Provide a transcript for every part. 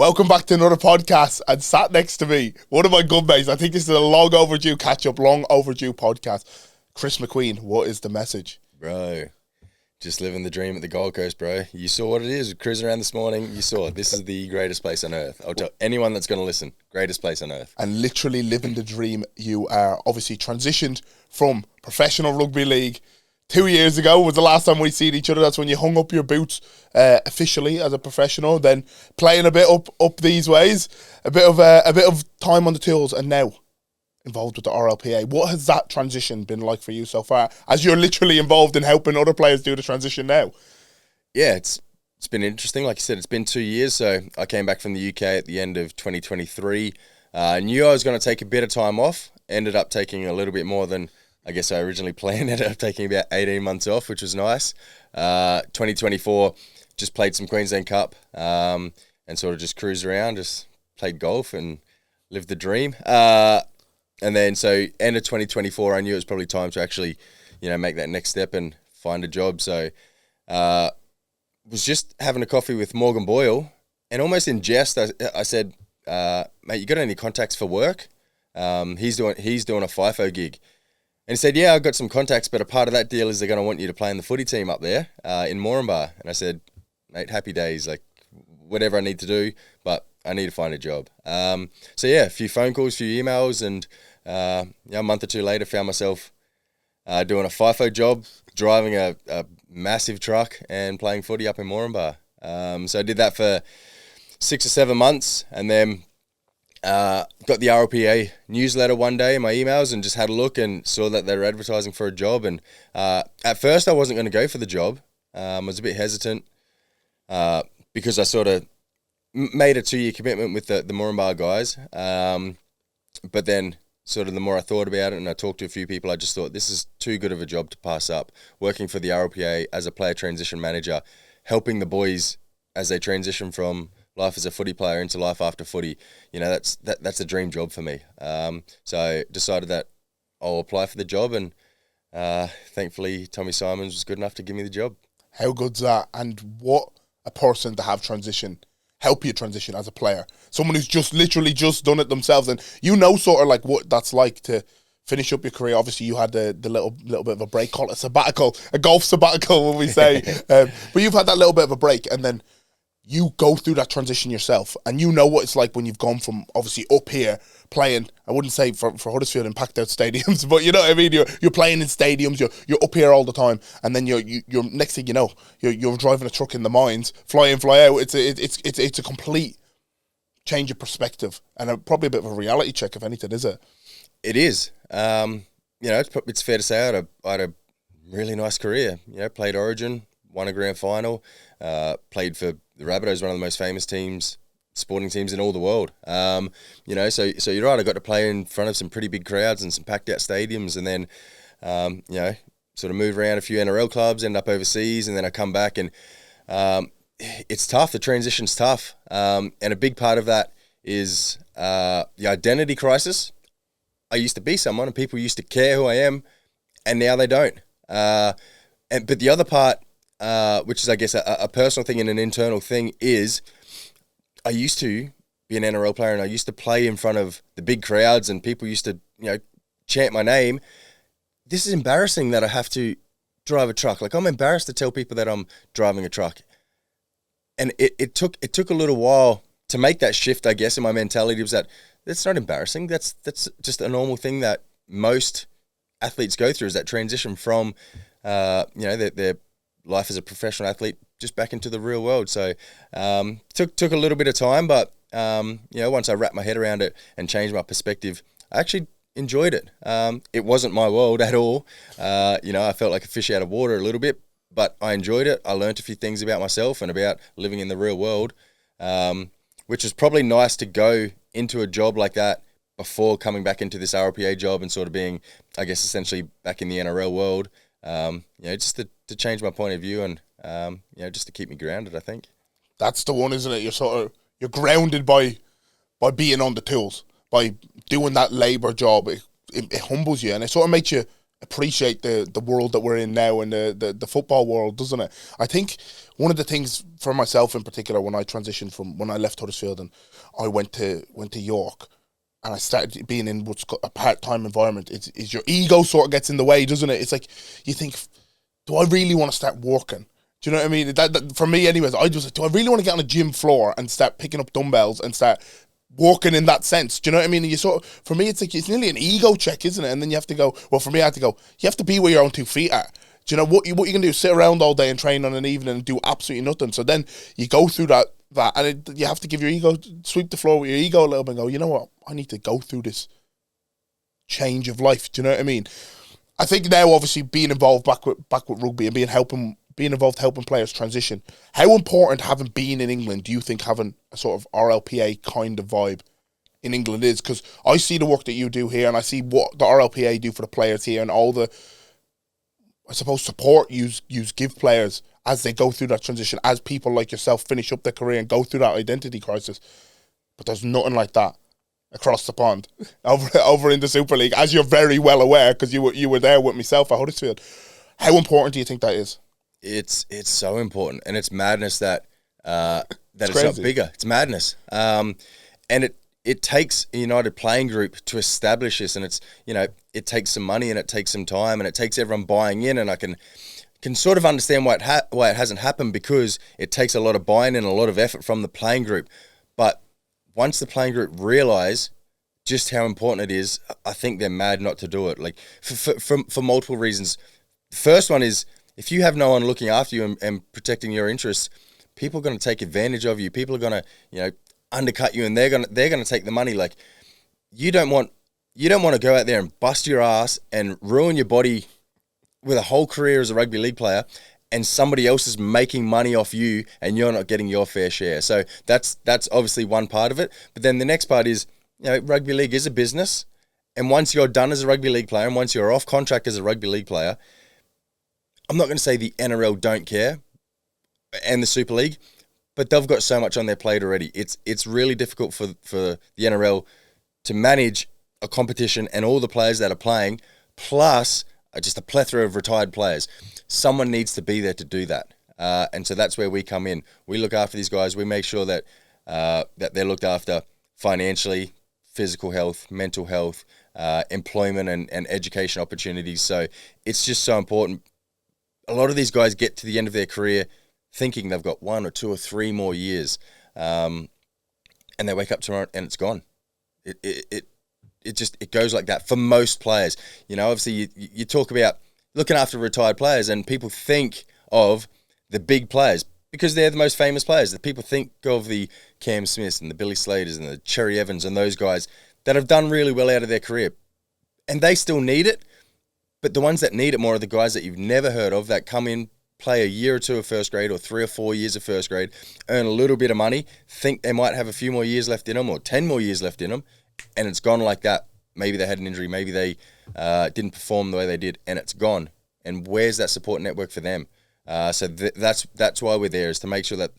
Welcome back to another podcast, and sat next to me, one of my good mates. I think this is a long overdue catch-up, long overdue podcast. Chris McQueen, what is the message? Bro, just living the dream at the Gold Coast, bro. You saw what it is. Cruising around this morning, you saw this is the greatest place on earth. I'll tell anyone that's going to listen, greatest place on earth. And literally living the dream. You are obviously transitioned from professional rugby league. 2 years ago was the last time we seen each other. That's when you hung up your boots officially as a professional. Then playing a bit up these ways, a bit of time on the tools, and now involved with the RLPA. What has that transition been like for you so far, as you're literally involved in helping other players do the transition now? Yeah, it's been interesting. Like you said, it's been 2 years. So I came back from the UK at the end of 2023. I knew I was going to take a bit of time off. Ended up taking a little bit more than I guess I originally planned. Ended up taking about 18 months off, which was nice. 2024, just played some Queensland Cup and sort of just cruised around, just played golf and lived the dream. And then so end of 2024, I knew it was probably time to actually, make that next step and find a job. So was just having a coffee with Morgan Boyle, and almost in jest, I said, mate, you got any contacts for work? He's doing a FIFO gig. And he said, yeah, I've got some contacts, but a part of that deal is they're going to want you to play in the footy team up there in Moranbah. And I said, mate, happy days, like whatever I need to do, but I need to find a job. So yeah, a few phone calls, a few emails, and a month or two later found myself doing a FIFO job, driving a massive truck and playing footy up in Moranbah. So I did that for 6 or 7 months, and then got the RLPA newsletter one day in my emails and just had a look and saw that they were advertising for a job. And at first I wasn't going to go for the job. I was a bit hesitant because I sort of made a 2-year commitment with the Moranbah guys. But then sort of the more I thought about it and I talked to a few people, I just thought this is too good of a job to pass up. Working for the RLPA as a player transition manager, helping the boys as they transition from life as a footy player into life after footy, that's a dream job for me. So I decided that I'll apply for the job, and thankfully Tommy Simons was good enough to give me the job. How good's that? And what a person to have help you transition as a player. Someone who's just literally just done it themselves, and sort of like what that's like to finish up your career. Obviously, you had the little bit of a break, call it a sabbatical, a golf sabbatical, when we say. But you've had that little bit of a break, and then you go through that transition yourself, and you know what it's like when you've gone from obviously up here playing. I wouldn't say for Huddersfield in packed out stadiums, but you know what I mean. You're playing in stadiums. You're up here all the time, and then you're next thing you know, you're driving a truck in the mines, fly in, fly out. It's a complete change of perspective, and probably a bit of a reality check, if anything, is it? It is. It's fair to say I had a really nice career. Played Origin, won a grand final, played for the Rabbitohs, one of the most famous sporting teams in all the world. So you're right, I got to play in front of some pretty big crowds and some packed out stadiums, and then, sort of move around a few NRL clubs, end up overseas, and then I come back, and it's tough. The transition's tough. And a big part of that is the identity crisis. I used to be someone, and people used to care who I am, and now they don't. But the other part, which is, I guess, a personal thing and an internal thing, is I used to be an NRL player, and I used to play in front of the big crowds, and people used to, chant my name. This is embarrassing that I have to drive a truck. Like, I'm embarrassed to tell people that I'm driving a truck. And it took a little while to make that shift, I guess, in my mentality. Was that that's not embarrassing. That's just a normal thing that most athletes go through, is that transition from, their life as a professional athlete just back into the real world. So took a little bit of time, but once I wrapped my head around it and changed my perspective, I actually enjoyed it. It wasn't my world at all. I felt like a fish out of water a little bit, but I enjoyed it. I learned a few things about myself and about living in the real world, which is probably nice to go into a job like that before coming back into this RLPA job and sort of being, I guess, essentially back in the NRL world. Just to change my point of view and, just to keep me grounded, I think. That's the one, isn't it? You're grounded by being on the tools, by doing that labour job. It humbles you, and it sort of makes you appreciate the world that we're in now and the football world, doesn't it? I think one of the things for myself in particular when I transitioned from when I left Huddersfield and I went to York and I started being in what's called a part-time environment, is your ego sort of gets in the way, doesn't it? It's like you think, do I really want to start working? Do you know what I mean? That for me anyways, I was like, do I really want to get on a gym floor and start picking up dumbbells and start working in that sense? Do you know what I mean? And you sort of, for me, it's like, it's nearly an ego check, isn't it? And then you have to go, well, for me, I had to go, you have to be where your own 2 feet are. Do you know what you can do? Sit around all day and train on an evening and do absolutely nothing. So then you go through that and you have to give your ego, sweep the floor with your ego a little bit and go, you know what? I need to go through this change of life. Do you know what I mean? I think now, obviously, being involved back with rugby and being involved helping players transition, how important, having been in England, do you think having a sort of RLPA kind of vibe in England is? Because I see the work that you do here and I see what the RLPA do for the players here and all the, I suppose, support you give players as they go through that transition, as people like yourself finish up their career and go through that identity crisis. But there's nothing like that across the pond over in the Super League, as you're very well aware because you were there with myself at Huddersfield. How important do you think that is? It's so important, and it's madness that it's not bigger. It's madness, and it takes a united playing group to establish this, and it's, you know, it takes some money and it takes some time and it takes everyone buying in, and I can sort of understand why it hasn't happened, because it takes a lot of buy-in and a lot of effort from the playing group. But once the playing group realise just how important it is, I think they're mad not to do it. Like for multiple reasons. The first one is, if you have no one looking after you and protecting your interests, people are going to take advantage of you. People are going to, you know, undercut you, and they're going to take the money. Like, you don't want to go out there and bust your ass and ruin your body with a whole career as a rugby league player, and somebody else is making money off you and you're not getting your fair share. So that's obviously one part of it. But then the next part is, you know, rugby league is a business, and once you're done as a rugby league player and once you're off contract as a rugby league player, I'm not going to say the NRL don't care and the Super League, but they've got so much on their plate already. It's really difficult for the NRL to manage a competition and all the players that are playing, plus just a plethora of retired players. Someone needs to be there to do that. And so that's where we come in. We look after these guys. We make sure that that they're looked after financially, physical health, mental health, employment and education opportunities. So it's just so important. A lot of these guys get to the end of their career thinking they've got 1 or 2 or 3 more years, and they wake up tomorrow and it's gone. It goes like that for most players. You know, obviously you talk about looking after retired players, and people think of the big players because they're the most famous players. That people think of the Cam Smiths and the Billy Slaters and the Cherry Evans and those guys that have done really well out of their career, and they still need it. But the ones that need it more are the guys that you've never heard of, that come in, play a year or 2 of first grade or 3 or 4 years of first grade, earn a little bit of money, think they might have a few more years left in them or 10 more years left in them, and it's gone like that. Maybe they had an injury, maybe they didn't perform the way they did, and it's gone. And where's that support network for them? So that's why we're there, is to make sure that,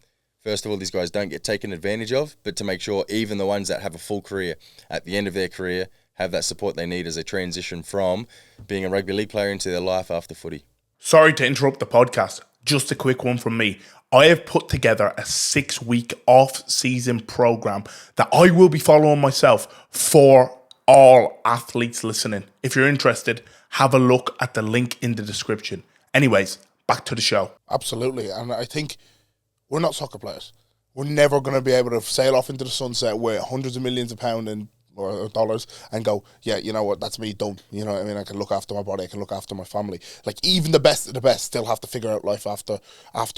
first of all, these guys don't get taken advantage of, but to make sure even the ones that have a full career, at the end of their career, have that support they need as they transition from being a rugby league player into their life after footy. Sorry to interrupt the podcast. Just a quick one from me. I have put together a 6-week off-season program that I will be following myself for all athletes listening. If you're interested, have a look at the link in the description. Anyways, back to the show. Absolutely. And I think we're not soccer players. We're never going to be able to sail off into the sunset with hundreds of millions of pounds or dollars and go, yeah, you know what, that's me done. You know what I mean? I can look after my body, I can look after my family. Like, even the best of the best still have to figure out life after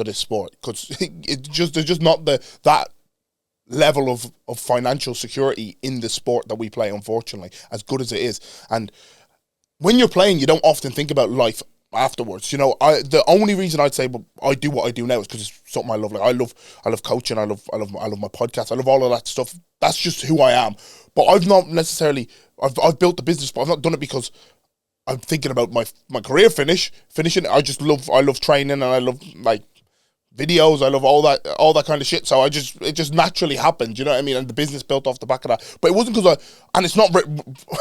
this sport, because there's just not that level of financial security in the sport that we play, unfortunately, as good as it is. And when you're playing, you don't often think about life afterwards. You know, the only reason I'd say I do what I do now is because it's something I love. Like, I love coaching, I love my podcast, I love all of that stuff. That's just who I am. But I've not necessarily, I've built the business, but I've not done it because I'm thinking about my career finishing. I love training, and I love, like, videos. I love all that kind of shit. So it just naturally happened. You know what I mean? And the business built off the back of that. But it wasn't because and it's not.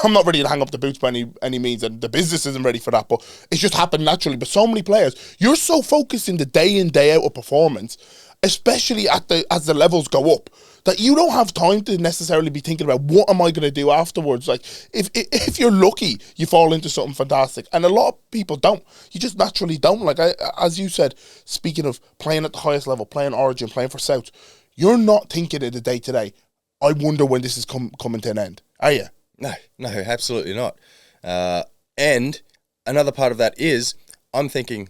I'm not ready to hang up the boots by any means, and the business isn't ready for that. But it just happened naturally. But so many players, you're so focused in the day in day out of performance, especially as the levels go up, that you don't have time to necessarily be thinking about what am I going to do afterwards. Like, if you're lucky, you fall into something fantastic. And a lot of people don't. You just naturally don't. Like, as you said, speaking of playing at the highest level, playing Origin, playing for South, you're not thinking of the day-to-day. I wonder when this is coming to an end. Are you? No, absolutely not. And another part of that is I'm thinking,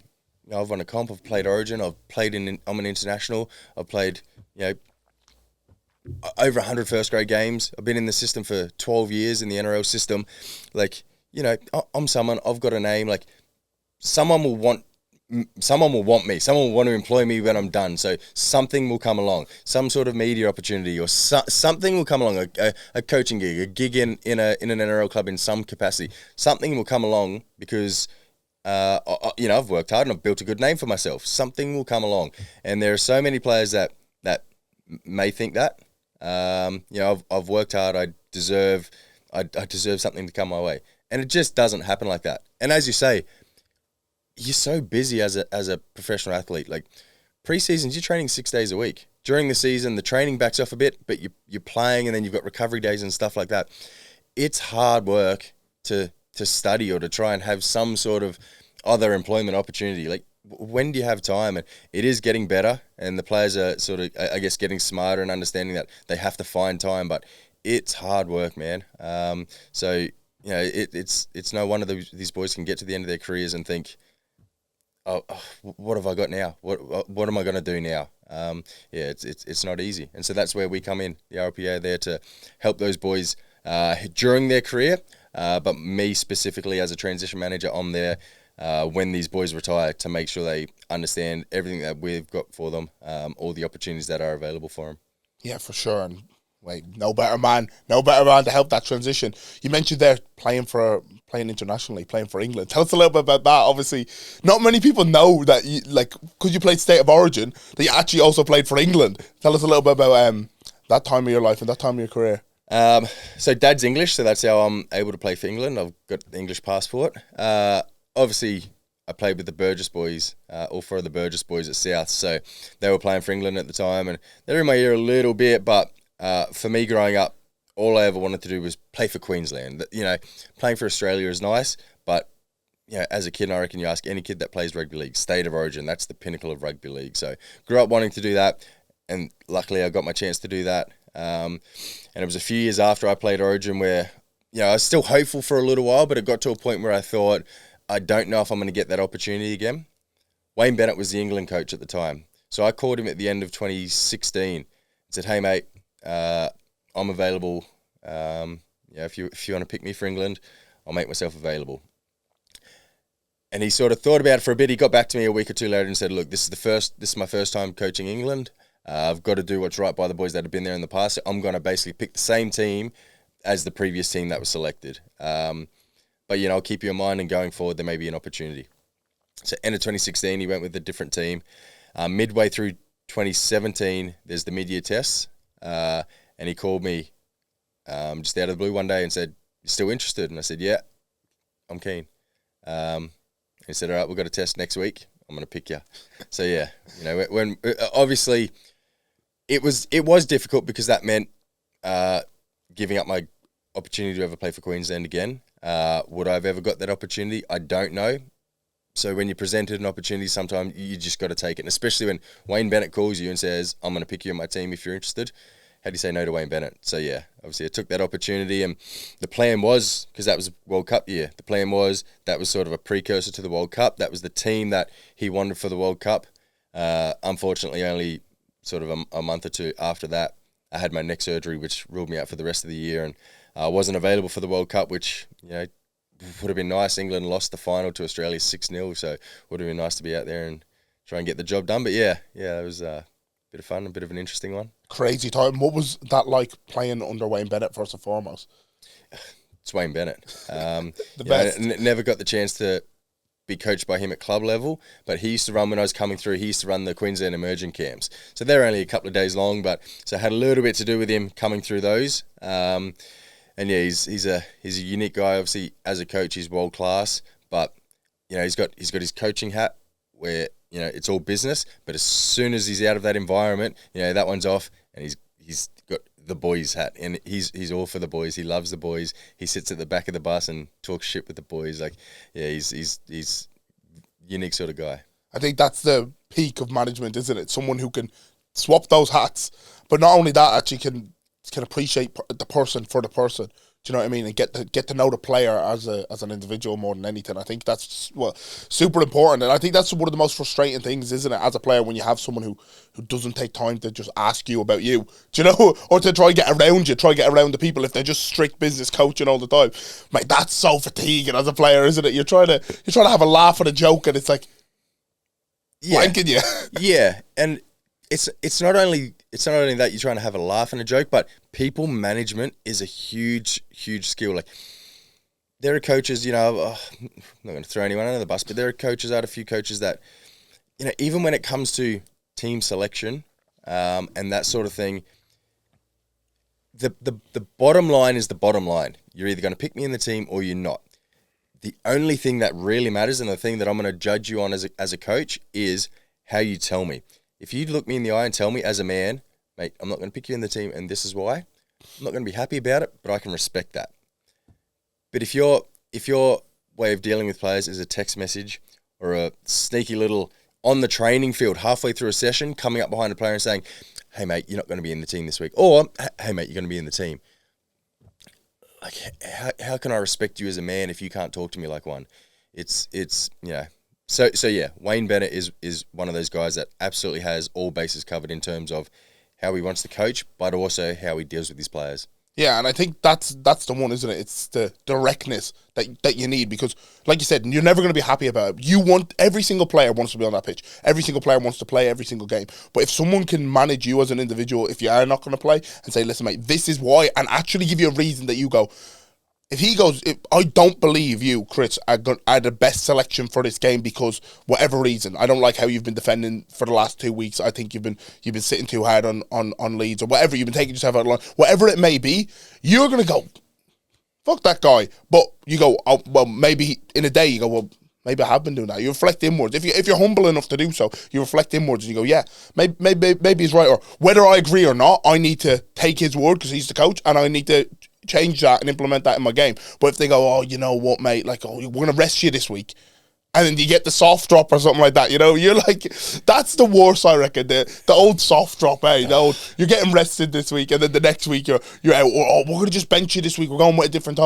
I've won a comp, I've played Origin, I'm an international, I've played, over 100 first grade games. I've been in the system for 12 years in the NRL system. Like, I'm someone, I've got a name, like someone will want me, someone will want to employ me when I'm done. So something will come along, some sort of media opportunity or something will come along, a coaching gig, a gig in an NRL club in some capacity. Something will come along because I've worked hard and I've built a good name for myself. Something will come along. And there are so many players that may think that. I've worked hard. I deserve something to come my way, and it just doesn't happen like that. And as you say, you're so busy as a professional athlete. Like pre-seasons, you're training 6 days a week. During the season, the training backs off a bit, but you're playing, and then you've got recovery days and stuff like that. It's hard work to study or to try and have some sort of other employment opportunity. Like, when do you have time? And it is getting better, and the players are sort of, I guess, getting smarter and understanding that they have to find time, but it's hard work, man. It's no wonder these boys can get to the end of their careers and think, oh, what have I got now? What am I going to do now? It's not easy. And so that's where we come in. The RLPA are there to help those boys during their career, but me specifically as a transition manager, I'm there when these boys retire to make sure they understand everything that we've got for them, all the opportunities that are available for them. Yeah, for sure. And no better man to help that transition. You mentioned there playing internationally, playing for England. Tell us a little bit about that. Obviously, not many people know that because you played State of Origin, that you actually also played for England. Tell us a little bit about that time of your life and that time of your career. So Dad's English, so that's how I'm able to play for England. I've got the English passport. Obviously, I played with the Burgess boys, all four of the Burgess boys at South, so they were playing for England at the time, and they're in my ear a little bit, but for me growing up, all I ever wanted to do was play for Queensland. Playing for Australia is nice, but as a kid, and I reckon you ask any kid that plays rugby league, State of Origin, that's the pinnacle of rugby league. So grew up wanting to do that, and luckily I got my chance to do that. And it was a few years after I played Origin where I was still hopeful for a little while, but it got to a point where I thought, I don't know if I'm going to get that opportunity again. Wayne Bennett was the England coach at the time. So I called him at the end of 2016 and said, hey, mate, I'm available. If you want to pick me for England, I'll make myself available. And he sort of thought about it for a bit. He got back to me a week or two later and said, look, this is my first time coaching England. I've got to do what's right by the boys that have been there in the past. I'm going to basically pick the same team as the previous team that was selected. But, I'll keep you in mind, and going forward, there may be an opportunity. So end of 2016, he went with a different team. Midway through 2017, there's the mid-year tests, and he called me just out of the blue one day and said, you still interested? And I said, yeah, I'm keen. He said, all right, we've got a test next week. I'm going to pick you. So, yeah, when obviously it was difficult because that meant giving up my opportunity to ever play for Queensland again. Would I have ever got that opportunity? I don't know. So when you're presented an opportunity, sometimes you just got to take it. And especially when Wayne Bennett calls you and says, I'm going to pick you on my team if you're interested. How do you say no to Wayne Bennett? So yeah, obviously I took that opportunity, and the plan was, because that was World Cup year, the plan was that was sort of a precursor to the World Cup. That was the team that he wanted for the World Cup. Unfortunately, only sort of a month or two after that, I had my neck surgery, which ruled me out for the rest of the year, and I wasn't available for the World Cup, which, would have been nice. England lost the final to Australia 6-0, so would have been nice to be out there and try and get the job done. But yeah, it was a bit of fun, a bit of an interesting one. Crazy time. What was that like playing under Wayne Bennett, first and foremost? It's Wayne Bennett. The best. Never got the chance to be coached by him at club level, but he used to run when I was coming through. He used to run the Queensland emerging camps, so they're only a couple of days long, but so I had a little bit to do with him coming through those. And yeah, he's a unique guy. Obviously, as a coach, he's world class, but you know, he's got his coaching hat where, you know, it's all business, but as soon as he's out of that environment, you know, that one's off, and he's got the boys hat, and he's all for the boys. He loves the boys. He sits at the back of the bus and talks shit with the boys. Like, yeah, he's unique sort of guy. I think that's the peak of management, isn't it? Someone who can swap those hats, but not only that, actually can appreciate the person for the person. Do you know what I mean? And get to know the player as an individual more than anything. I think that's super important, and I think that's one of the most frustrating things, isn't it, as a player, when you have someone who doesn't take time to just ask you about you. Do you know, or to try to get around you, try to get around the people if they're just strict business coaching all the time. Mate, that's so fatiguing as a player, isn't it? You're trying to have a laugh at a joke, and it's like, blanking you. Yeah, and it's not only that you're trying to have a laugh and a joke, but people management is a huge skill. Like, there are coaches, you know, I'm not going to throw anyone under the bus, but there are coaches, I had a few coaches that, you know, even when it comes to team selection and that sort of thing, the bottom line is the bottom line. You're either going to pick me in the team or you're not. The only thing that really matters, and the thing that I'm going to judge you on as a coach, is how you tell me. If you look me in the eye and tell me as a man, mate, I'm not going to pick you in the team, and this is why, I'm not going to be happy about it, but I can respect that. But if your way of dealing with players is a text message or a sneaky little on the training field halfway through a session, coming up behind a player and saying, hey, mate, you're not going to be in the team this week, or hey, mate, you're going to be in the team. Like, how can I respect you as a man if you can't talk to me like one? It's you know. So yeah, Wayne Bennett is one of those guys that absolutely has all bases covered in terms of how he wants to coach, but also how he deals with his players. Yeah, and I think that's the one, isn't it? It's the directness that you need, because, like you said, you're never going to be happy about it. Every single player wants to be on that pitch. Every single player wants to play every single game. But if someone can manage you as an individual, if you are not going to play, and say, listen, mate, this is why, and actually give you a reason that you go, if he goes, I don't believe you, Chris, are the best selection for this game because whatever reason, I don't like how you've been defending for the last 2 weeks. I think you've been sitting too hard on leads, or whatever, you've been taking yourself out of line, whatever it may be, you're going to go, fuck that guy. But you go, oh, well, maybe in a day you go, well, maybe I have been doing that. You reflect inwards. If you're humble enough to do so, you reflect inwards and you go, yeah, maybe he's right. Or whether I agree or not, I need to take his word because he's the coach, and I need to change that and implement that in my game. But if they go, oh, you know what, mate, like, oh, we're going to rest you this week, and then you get the soft drop or something like that, you know, you're like, that's the worst, I reckon, the old soft drop, eh? You're getting rested this week, and then the next week you're out, or, oh, we're going to just bench you this week, we're going with a different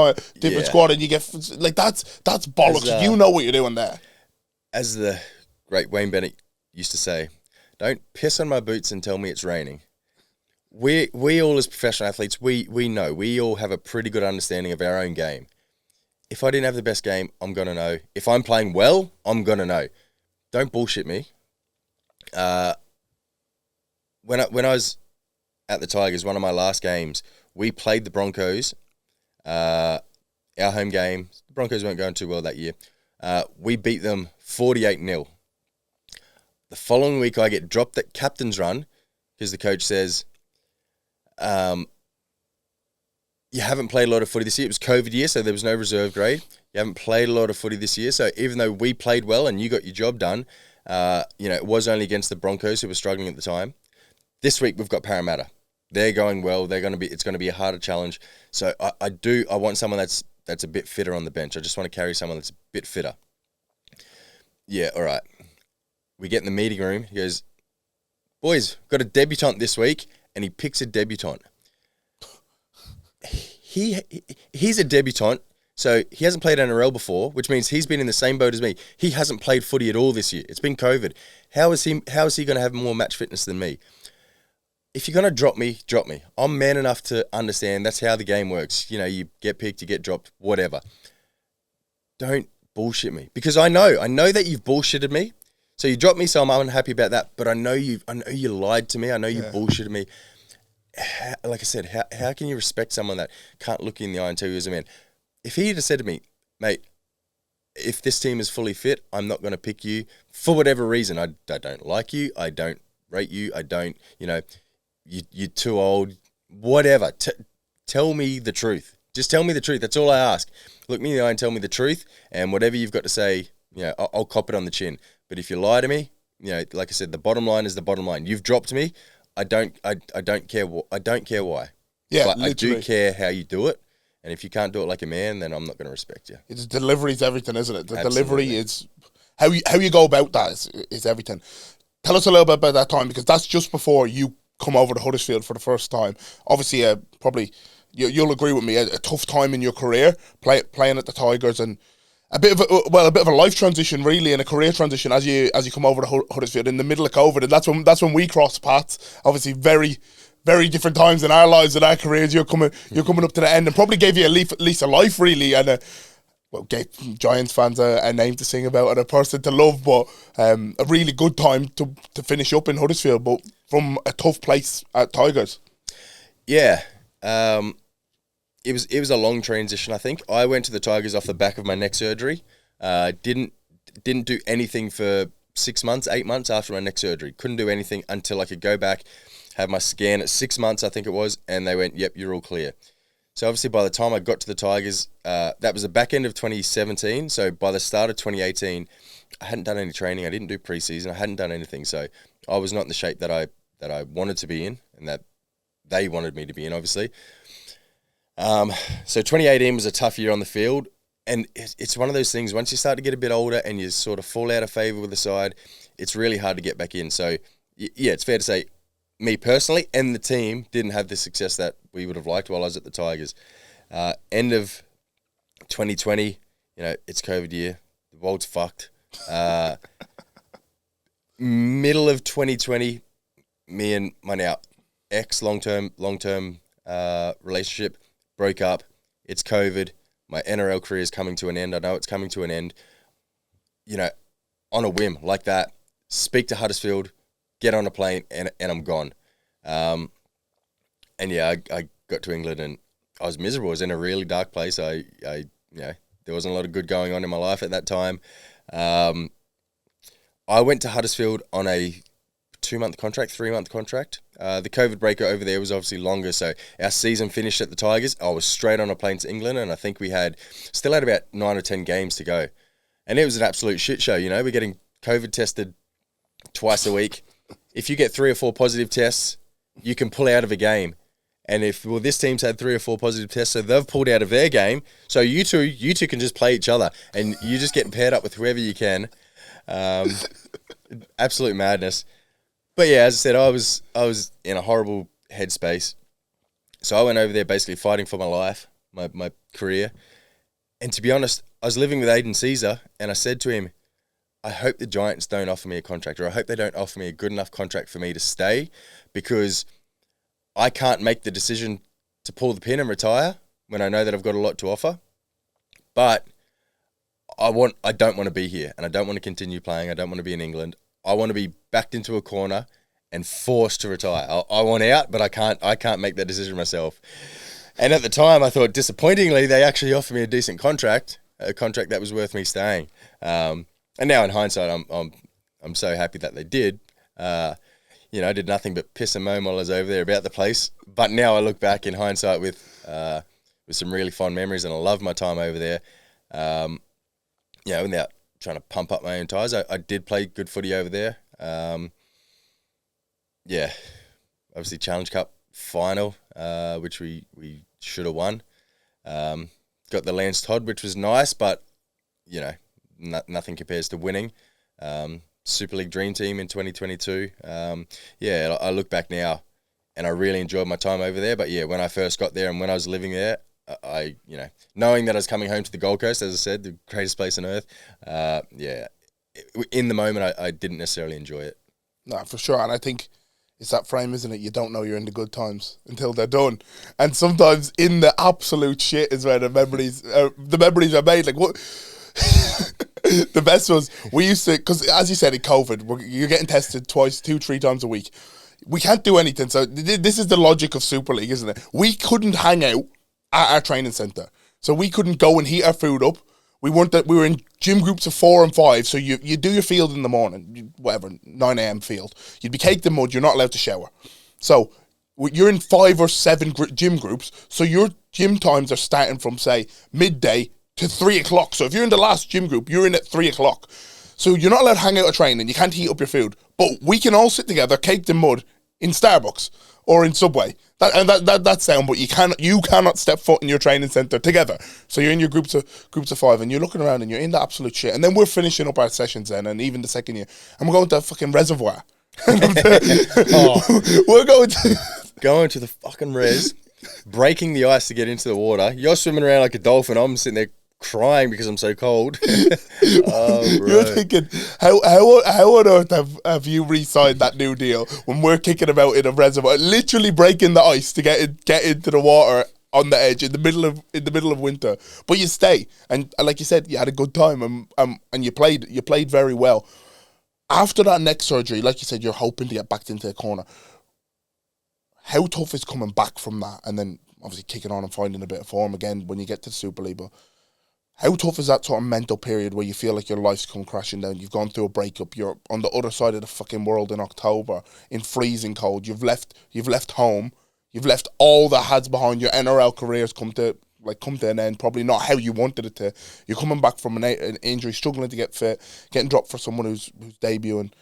squad, and you get, like, that's bollocks. You know what you're doing there. As the great Wayne Bennett used to say, don't piss on my boots and tell me it's raining. We all, as professional athletes, we know. We all have a pretty good understanding of our own game. If I didn't have the best game, I'm going to know. If I'm playing well, I'm going to know. Don't bullshit me. When I was at the Tigers, one of my last games, we played the Broncos. Our home game, the Broncos weren't going too well that year. We beat them 48-0. The following week, I get dropped at captain's run because the coach says, you haven't played a lot of footy this year. It was COVID year, so there was no reserve grade. You haven't played a lot of footy this year, so even though we played well and you got your job done, it was only against the Broncos who were struggling at the time. This week we've got Parramatta. They're going well. It's going to be a harder challenge. So I want someone that's a bit fitter on the bench. I just want to carry someone that's a bit fitter. Yeah, all right. We get in the meeting room. He goes, boys, got a debutant this week. And he picks a debutant. He's a debutant, so he hasn't played NRL before, which means he's been in the same boat as me. He hasn't played footy at all this year. It's been COVID. How is he going to have more match fitness than me? If you're going to drop me, drop me. I'm man enough to understand that's how the game works. You know, you get picked, you get dropped, whatever. Don't bullshit me, because I know that you've bullshitted me. So you dropped me, so I'm unhappy about that. But I know you lied to me. I know you bullshitted me. Like I said, how can you respect someone that can't look you in the eye and tell you as a man? If he had said to me, mate, if this team is fully fit, I'm not going to pick you for whatever reason. I don't like you. I don't rate you. I don't, you're too old, whatever. Tell me the truth. Just tell me the truth. That's all I ask. Look me in the eye and tell me the truth, and whatever you've got to say, I'll cop it on the chin. But if you lie to me, like I said, the bottom line is the bottom line. You've dropped me. I don't care. I don't care why. Yeah, but literally. I do care how you do it. And if you can't do it like a man, then I'm not going to respect you. It's delivery's everything, isn't it? The Absolutely. delivery is how you go about that is everything. Tell us a little bit about that time, because that's just before you come over to Huddersfield for the first time. Obviously, probably you'll agree with me, a tough time in your career playing at the Tigers, and a bit of a life transition really, and a career transition as you come over to Huddersfield in the middle of COVID, and that's when we crossed paths. Obviously, very, very different times in our lives and our careers. You're coming up to the end, and probably gave you at least a life really, and gave Giants fans a name to sing about and a person to love, but a really good time to finish up in Huddersfield, but from a tough place at Tigers. Yeah. It was a long transition, I think. I went to the Tigers off the back of my neck surgery. Didn't do anything for 6 months, 8 months after my neck surgery. Couldn't do anything until I could go back, have my scan at 6 months, I think it was, and they went, yep, you're all clear. So obviously by the time I got to the Tigers, that was the back end of 2017. So by the start of 2018, I hadn't done any training. I didn't do preseason. I hadn't done anything. So I was not in the shape that I wanted to be in, and that they wanted me to be in, obviously. So 2018 was a tough year on the field, and it's one of those things, once you start to get a bit older and you sort of fall out of favour with the side, it's really hard to get back in. So yeah, it's fair to say me personally and the team didn't have the success that we would have liked while I was at the Tigers. End of 2020, it's COVID year, the world's fucked. Middle of 2020, me and my now ex long-term relationship broke up. It's COVID. My NRL career is coming to an end. I know it's coming to an end. On a whim like that, speak to Huddersfield, get on a plane, and I'm gone. And yeah, I got to England and I was miserable. I was in a really dark place. There wasn't a lot of good going on in my life at that time. I went to Huddersfield on a 2-month contract, 3-month contract. The COVID break over there was obviously longer, so our season finished at the Tigers. I was straight on a plane to England, and I think we still had about 9 or 10 games to go. And it was an absolute shit show, We're getting COVID tested twice a week. If you get 3 or 4 positive tests, you can pull out of a game. And this team's had 3 or 4 positive tests, so they've pulled out of their game. So you two can just play each other, and you're just getting paired up with whoever you can. Absolute madness. But yeah, as I said, I was in a horrible headspace. So I went over there basically fighting for my life, my career. And to be honest, I was living with Aidan Caesar, and I said to him, I hope the Giants don't offer me a contract, or I hope they don't offer me a good enough contract for me to stay, because I can't make the decision to pull the pin and retire when I know that I've got a lot to offer. But I don't want to be here, and I don't want to continue playing. I don't want to be in England. I want to be backed into a corner and forced to retire. I want out, but I can't make that decision myself. And at the time, I thought, disappointingly, they actually offered me a decent contract, a contract that was worth me staying. And now in hindsight, I'm so happy that they did. I did nothing but piss and moan while I was over there about the place. But now I look back in hindsight with some really fond memories, and I love my time over there. Without trying to pump up my own tyres, I did play good footy over there. Obviously Challenge Cup final, which we should have won. Got the Lance Todd, which was nice, but nothing compares to winning. Super League Dream Team in 2022. I look back now and I really enjoyed my time over there. But yeah, when I first got there and when I was living there, I knowing that I was coming home to the Gold Coast, as I said, the greatest place on earth, in the moment I didn't necessarily enjoy it. No, for sure. And I think it's that frame, isn't it? You don't know you're in the good times until they're done. And sometimes in the absolute shit is where the memories are made. Like, what? The best was, we used to, because as you said, in COVID, you're getting tested twice, 2-3 times a week. We can't do anything. So this is the logic of Super League, isn't it? We couldn't hang out at our training centre. So we couldn't go and heat our food up. we were in gym groups of 4 and 5. So you do your field in the morning, whatever, 9 a.m. field. You'd be caked in mud. You're not allowed to shower. So you're in 5 or 7 gym groups. So your gym times are starting from, say, midday to 3 o'clock. So if you're in the last gym group, you're in at 3 o'clock. So you're not allowed to hang out or train, and you can't heat up your food. But we can all sit together, caked in mud, in Starbucks or in Subway. That's sound, but you cannot step foot in your training centre together. So you're in your groups of 5, and you're looking around, and you're in the absolute shit. And then we're finishing up our sessions then, and even the second year, and we're going to a fucking reservoir. We're going to the fucking res, breaking the ice to get into the water. You're swimming around like a dolphin. I'm sitting there crying because I'm so cold. Oh, bro. You're thinking, how on earth have you re-signed that new deal when we're kicking about in a reservoir, literally breaking the ice to get into the water on the edge in the middle of winter? But you stay, and like you said, you had a good time, and you played very well. After that neck surgery, like you said, you're hoping to get back into the corner. How tough is coming back from that, and then obviously kicking on and finding a bit of form again when you get to the Super League? But how tough is that sort of mental period where you feel like your life's come crashing down? You've gone through a breakup. You're on the other side of the fucking world in October in freezing cold. You've left home. You've left all the hads behind. Your NRL career's come to an end. Probably not how you wanted it to. You're coming back from an injury, struggling to get fit, getting dropped for someone who's debuting.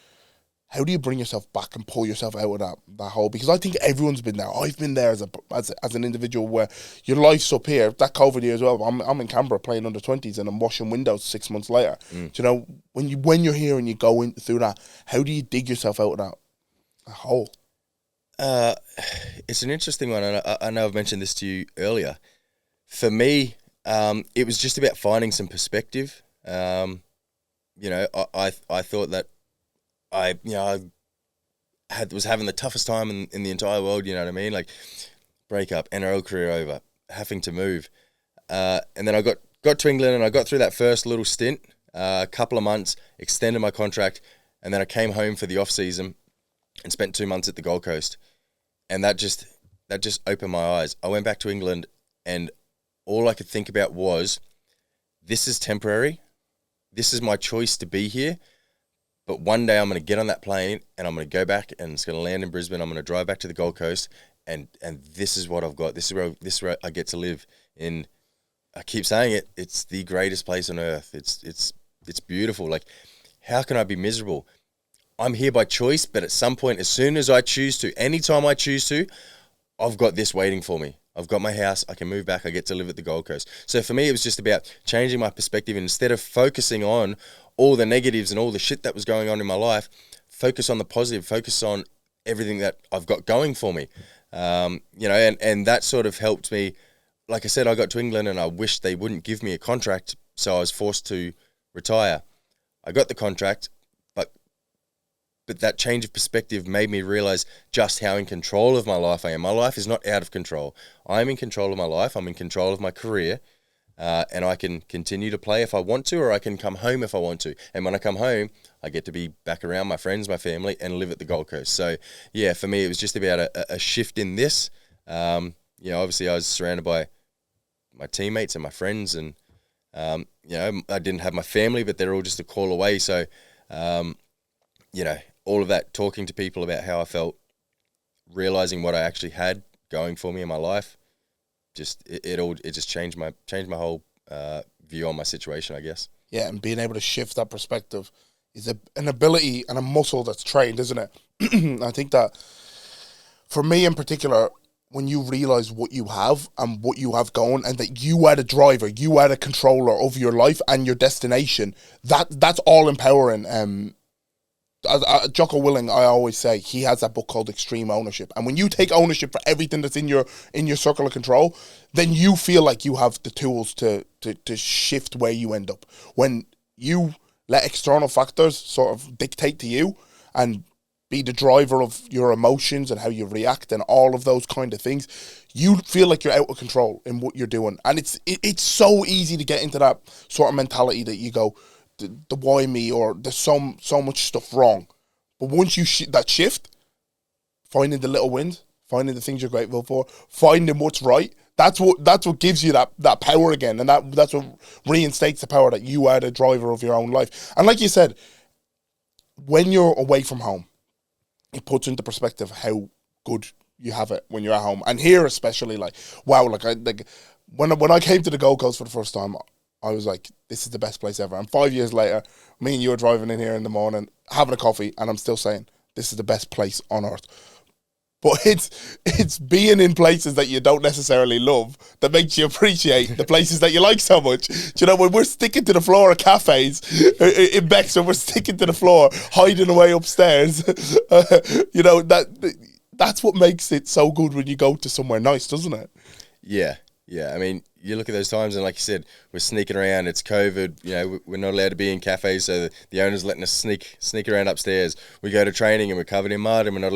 How do you bring yourself back and pull yourself out of that hole? Because I think everyone's been there. I've been there as an individual where your life's up here. That COVID year as well. I'm in Canberra playing under 20s, and I'm washing windows 6 months later. Do you know, when you're here and you go through that, how do you dig yourself out of that hole? It's an interesting one, and I know I've mentioned this to you earlier. For me, it was just about finding some perspective. I thought that I was having the toughest time in the entire world, you know what I mean? Like, breakup, NRL career over, having to move. And then I got to England, and I got through that first little stint, a couple of months, extended my contract, and then I came home for the off-season and spent 2 months at the Gold Coast. And that just opened my eyes. I went back to England, and all I could think about was, this is temporary. This is my choice to be here. But one day I'm going to get on that plane, and I'm going to go back, and it's going to land in Brisbane. I'm going to drive back to the Gold Coast, and this is what I've got. This is where I get to live. In, I keep saying it, it's the greatest place on earth. It's beautiful. Like, how can I be miserable? I'm here by choice, but at some point, as soon as I choose to, anytime I choose to, I've got this waiting for me. I've got my house. I can move back. I get to live at the Gold Coast. So for me, it was just about changing my perspective. And instead of focusing on all the negatives and all the shit that was going on in my life, focus on the positive, focus on everything that I've got going for me. And that sort of helped me. Like I said, I got to England, and I wished they wouldn't give me a contract, so I was forced to retire. I got the contract, but that change of perspective made me realize just how in control of my life I am. My life is not out of control. I'm in control of my life. I'm in control of my career. And I can continue to play if I want to, or I can come home if I want to. And when I come home, I get to be back around my friends, my family, and live at the Gold Coast. So, yeah, for me, it was just about a shift in this. Obviously I was surrounded by my teammates and my friends, and, I didn't have my family, but they're all just a call away. So, all of that, talking to people about how I felt, realizing what I actually had going for me in my life, it just changed my whole view on my situation, I guess. Yeah, and being able to shift that perspective is an ability and a muscle that's trained, isn't it? I think that for me in particular, when you realize what you have and what you have going, and that you are the driver, you are the controller of your life and your destination, that's all empowering. Jocko Willing, I always say, he has that book called Extreme Ownership. And when you take ownership for everything that's in your circle of control, then you feel like you have the tools to shift where you end up. When you let external factors sort of dictate to you and be the driver of your emotions and how you react and all of those kind of things, you feel like you're out of control in what you're doing. And it's so easy to get into that sort of mentality that you go, the why me, or there's so much stuff wrong. But once you that shift, finding the little wins, finding the things you're grateful for, finding what's right, that's what gives you that power again, and that's what reinstates the power that you are the driver of your own life. And like you said, when you're away from home, it puts into perspective how good you have it when you're at home. And here especially, like, wow, when I came to the Gold Coast for the first time, I was like, this is the best place ever. And 5 years later, me and you are driving in here in the morning, having a coffee, and I'm still saying, this is the best place on earth. But it's being in places that you don't necessarily love that makes you appreciate the places that you like so much. Do you know, when we're sticking to the floor of cafes in Bexon, we're sticking to the floor, hiding away upstairs. You know, that's what makes it so good when you go to somewhere nice, doesn't it? Yeah. I mean, you look at those times, and like you said, we're sneaking around. It's COVID. You know, we're not allowed to be in cafes, so the owner's letting us sneak around upstairs. We go to training, and we're covered in mud, and we're not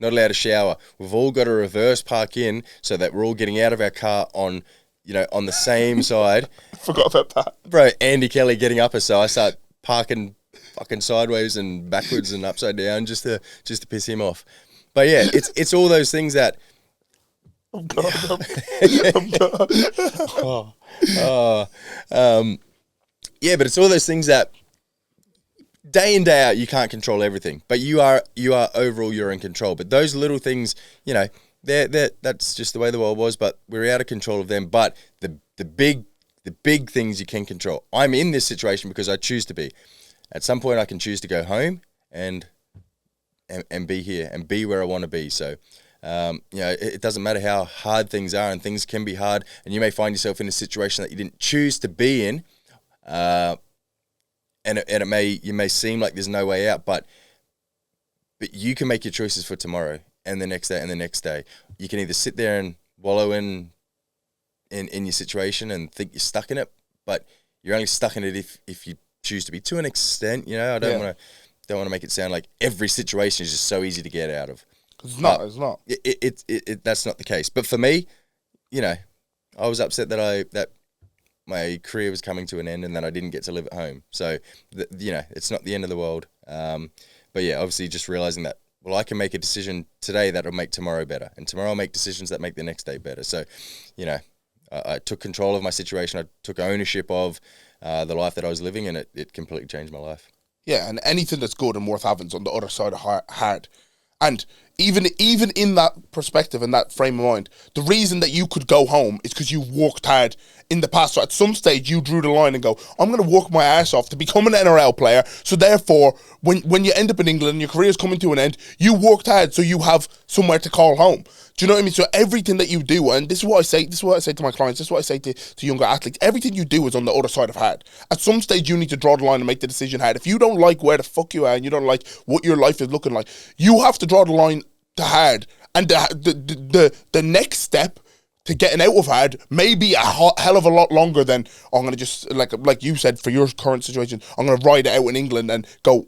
allowed to shower. We've all got to reverse park in so that we're all getting out of our car on the same side. Forgot about that, bro. Andy Kelly getting up us, so I start parking fucking sideways and backwards and upside down just to piss him off. But yeah, it's all those things that. I'm God. Yeah, but it's all those things that day in, day out, you can't control everything, but you are overall, you're in control. But those little things, you know, that's just the way the world was, but we're out of control of them. But the big things you can control. I'm in this situation because I choose to be. At some point I can choose to go home and be here and be where I want to be. So you know, it doesn't matter how hard things are, and things can be hard, and you may find yourself in a situation that you didn't choose to be in, and you may seem like there's no way out, but you can make your choices for tomorrow and the next day and the next day. You can either sit there and wallow in your situation and think you're stuck in it, but you're only stuck in it if you choose to be, to an extent. You know, I don't want to make it sound like every situation is just so easy to get out of. It's not. That's not the case. But for me, you know, I was upset that my career was coming to an end and that I didn't get to live at home. So, you know, it's not the end of the world. But yeah, obviously just realizing that, well, I can make a decision today that'll make tomorrow better, and tomorrow I'll make decisions that make the next day better. So, you know, I took control of my situation. I took ownership of the life that I was living, and it completely changed my life. Yeah, and anything that's good and worth having is on the other side of hard. And even in that perspective and that frame of mind, the reason that you could go home is because you worked hard in the past. So at some stage, you drew the line and go, I'm going to work my ass off to become an NRL player. So therefore, when you end up in England and your career's coming to an end, you worked hard so you have somewhere to call home. Do you know what I mean? So everything that you do, and this is what I say to my clients, this is what I say to younger athletes, everything you do is on the other side of hard. At some stage, you need to draw the line and make the decision hard. If you don't like where the fuck you are and you don't like what your life is looking like, you have to draw the line to hard. And the next step to getting out of hard may be a hell of a lot longer than, I'm going to just, like you said, for your current situation, I'm going to ride it out in England and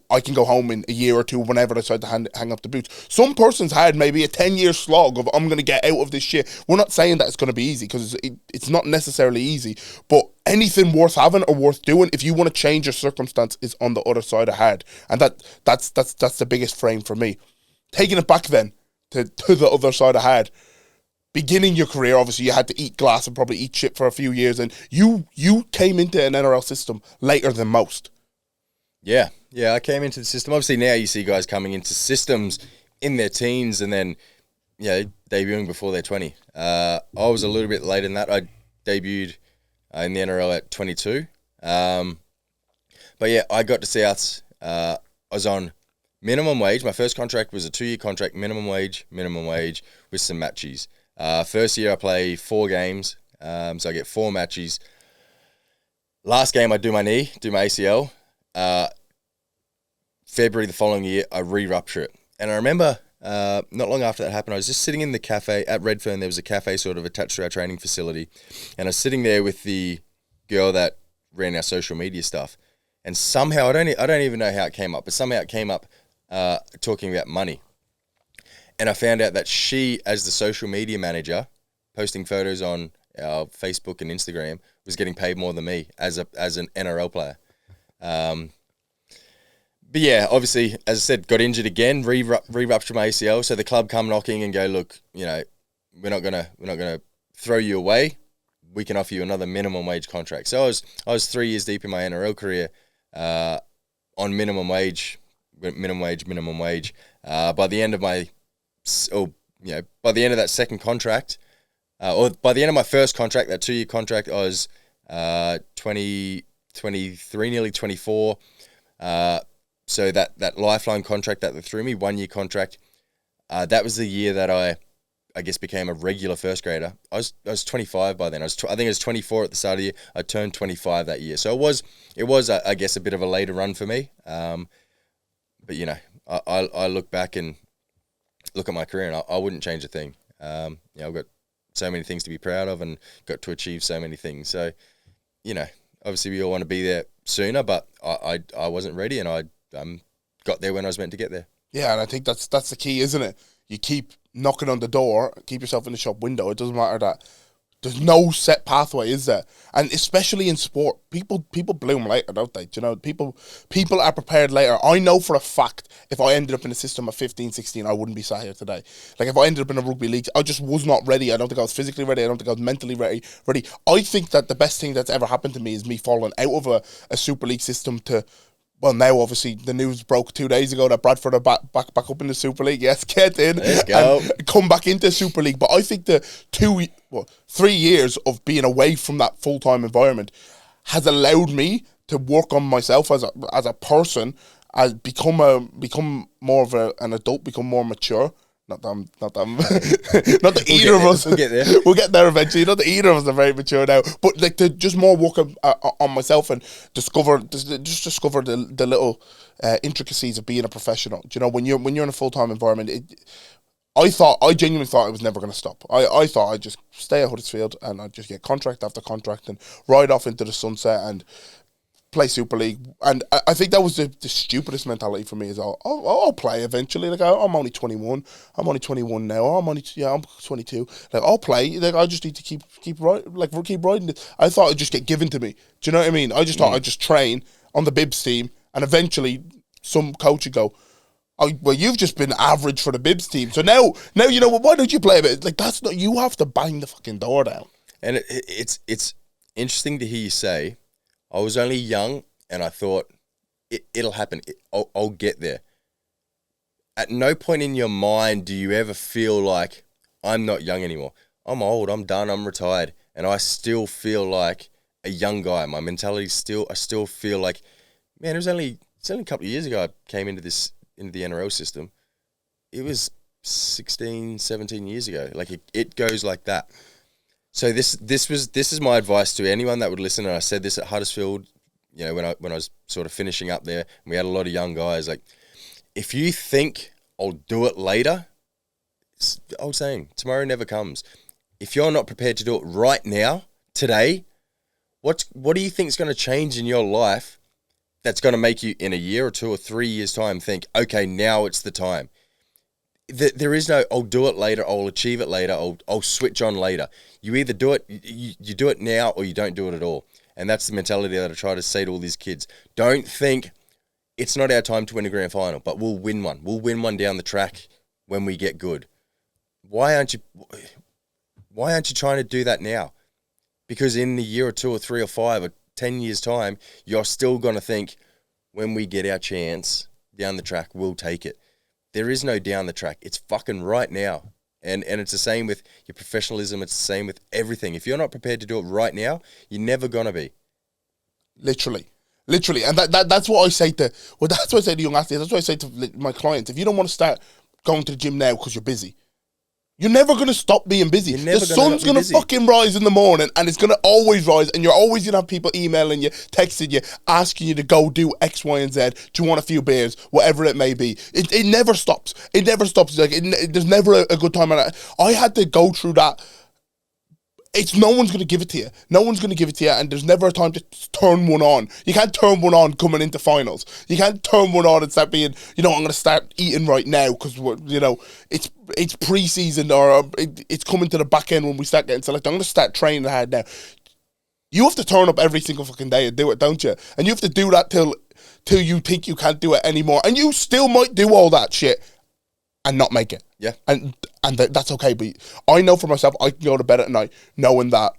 I can go home in a year or two whenever I decide to hang up the boots. Some person's hard maybe a 10-year slog of, I'm going to get out of this shit. We're not saying that it's going to be easy, because it's not necessarily easy, but anything worth having or worth doing, if you want to change your circumstance, is on the other side of hard. And that's the biggest frame for me. Taking it back then to the other side of hard. Beginning your career, obviously, you had to eat glass and probably eat shit for a few years, and you came into an NRL system later than most. Yeah, I came into the system. Obviously, now you see guys coming into systems in their teens and then, you know, debuting before they're 20. I was a little bit later than that. I debuted in the NRL at 22. But yeah, I got to Souths. I was on minimum wage. My first contract was a 2-year contract, minimum wage with some matches. First year I play 4 games, so I get 4 matches. Last game I do my ACL. February the following year I re-rupture it. And I remember not long after that happened, I was just sitting in the cafe at Redfern. There was a cafe sort of attached to our training facility, and I was sitting there with the girl that ran our social media stuff. And somehow, I don't even know how it came up, but somehow it came up talking about money. And I found out that she, as the social media manager, posting photos on our Facebook and Instagram, was getting paid more than me as an NRL player. But yeah, obviously, as I said, got injured again, re-ruptured my ACL. So the club come knocking and go, look, you know, we're not gonna throw you away, we can offer you another minimum wage contract. So I was 3 years deep in my NRL career on minimum wage. By the end of my, by the end of that second contract, or by the end of my first contract, that 2-year contract, I was 23, nearly 24. So that lifeline contract that they threw me, 1-year contract, that was the year that I guess became a regular first grader. I was 25 by then. I think I was 24 at the start of the year. I turned 25 that year. So it was I guess a bit of a later run for me. But I look back and look at my career, and I wouldn't change a thing. I've got so many things to be proud of and got to achieve so many things. So, obviously we all want to be there sooner, but I wasn't ready, and I got there when I was meant to get there. Yeah, and I think that's the key, isn't it? You keep knocking on the door, keep yourself in the shop window. It doesn't matter that there's no set pathway, is there? And especially in sport, people bloom later, don't they? Do you know, people are prepared later. I know for a fact if I ended up in a system at 15, 16, I wouldn't be sat here today. Like if I ended up in a rugby league, I just was not ready. I don't think I was physically ready. I don't think I was mentally ready. I think that the best thing that's ever happened to me is me falling out of a Super League system to, well, now obviously the news broke 2 days ago that Bradford are back up in the Super League. Yes, get in. Let's go. And come back into Super League. But I think the 3 years of being away from that full-time environment has allowed me to work on myself as a person, as become more of an adult, become more mature. Not that either of us. We'll get there. We'll get there eventually. Not that either of us are very mature now, but like to just more work on myself and discover the little intricacies of being a professional. Do you know, when you're in a full-time environment, I genuinely thought I was never going to stop. I thought I'd just stay at Huddersfield and I'd just get contract after contract and ride off into the sunset and play Super League. And I think that was the stupidest mentality for me, is I'll play eventually. Like I'm only 21. I'm only 21 now. I'm 22. Like I'll play. Like I just need to keep riding it. I thought it'd just get given to me. Do you know what I mean? I just thought I'd just train on the Bibs team and eventually some coach would go, "Oh, well, you've just been average for the Bibs team. So now you know, why don't you play a bit?" Like that's not, you have to bang the fucking door down. And it's interesting to hear you say, I was only young and I thought it'll happen. I'll get there. At no point in your mind do you ever feel like I'm not young anymore. I'm old. I'm done. I'm retired, and I still feel like a young guy. My mentality I still feel like, man, it's only a couple of years ago I came into the NRL system. It was 16, 17 years ago. Like it goes like that. So this is my advice to anyone that would listen. And I said this at Huddersfield, when I was sort of finishing up there, and we had a lot of young guys. Like, if you think I'll do it later, it's the old saying, tomorrow never comes. If you're not prepared to do it right now, today, what do you think is going to change in your life that's going to make you in a year or 2 or 3 years time think, okay, now it's the time? There is no, I'll do it later, I'll achieve it later, I'll switch on later. You either do it, you do it now, or you don't do it at all. And that's the mentality that I try to say to all these kids. Don't think it's not our time to win a grand final, but we'll win one. We'll win one down the track when we get good. Why aren't you trying to do that now? Because in the year or 2 or 3 or 5 or 10 years time, you're still going to think, when we get our chance down the track, we'll take it. There is no down the track. It's fucking right now. And it's the same with your professionalism. It's the same with everything. If you're not prepared to do it right now, you're never going to be. Literally. And that's what I say to, that's what I say to young athletes. That's what I say to my clients. If you don't want to start going to the gym now because you're busy, you're never going to stop being busy. The sun's going to fucking rise in the morning, and it's going to always rise, and you're always going to have people emailing you, texting you, asking you to go do X, Y, and Z. Do you want a few beers? Whatever it may be. It never stops. It never stops. Like there's never a good time. I had to go through that. No one's going to give it to you. No one's going to give it to you, and there's never a time to turn one on. You can't turn one on coming into finals. You can't turn one on and start being, I'm going to start eating right now because, it's pre-season, or it's coming to the back end when we start getting selected. I'm going to start training hard now. You have to turn up every single fucking day and do it, don't you? And you have to do that till you think you can't do it anymore. And you still might do all that shit and not make it. Yeah. And that's okay. But I know for myself, I can go to bed at night knowing that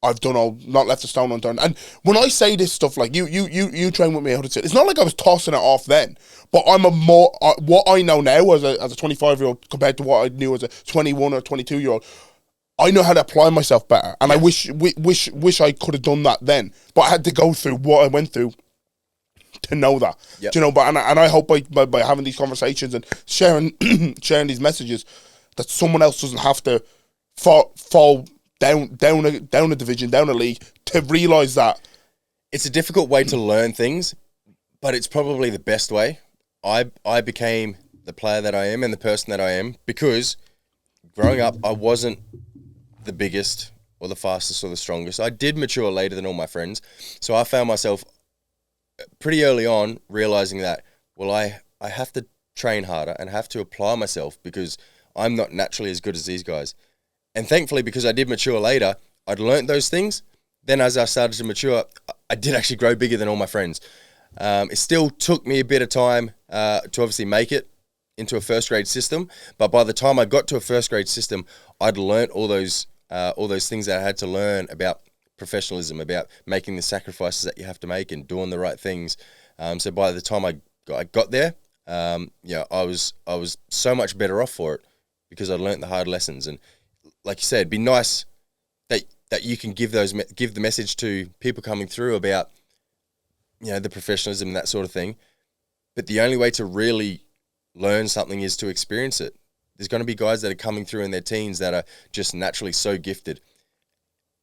I've done all, not left a stone unturned. And when I say this stuff, like you train with me, it's not like I was tossing it off then, but I'm what I know now as a 25-year-old compared to what I knew as a 21 or 22-year-old. I know how to apply myself better, and I wish I could have done that then. But I had to go through what I went through to know that. Yep. Do you know? But and I hope by having these conversations and sharing these messages, that someone else doesn't have to fall down a division, down a league, to realise that. It's a difficult way to learn things, but it's probably the best way. I became the player that I am and the person that I am because growing up, I wasn't the biggest or the fastest or the strongest. I did mature later than all my friends. So I found myself pretty early on realising that, well, I have to train harder and have to apply myself because I'm not naturally as good as these guys. And thankfully, because I did mature later, I'd learnt those things. Then as I started to mature, I did actually grow bigger than all my friends. It still took me a bit of time to obviously make it into a first grade system. But by the time I got to a first grade system, I'd learnt all those things that I had to learn about professionalism, about making the sacrifices that you have to make and doing the right things. So by the time I got there, I was so much better off for it because I'd learnt the hard lessons. And like you said, it'd be nice that you can give the message to people coming through about, the professionalism and that sort of thing. But the only way to really learn something is to experience it. There's going to be guys that are coming through in their teens that are just naturally so gifted,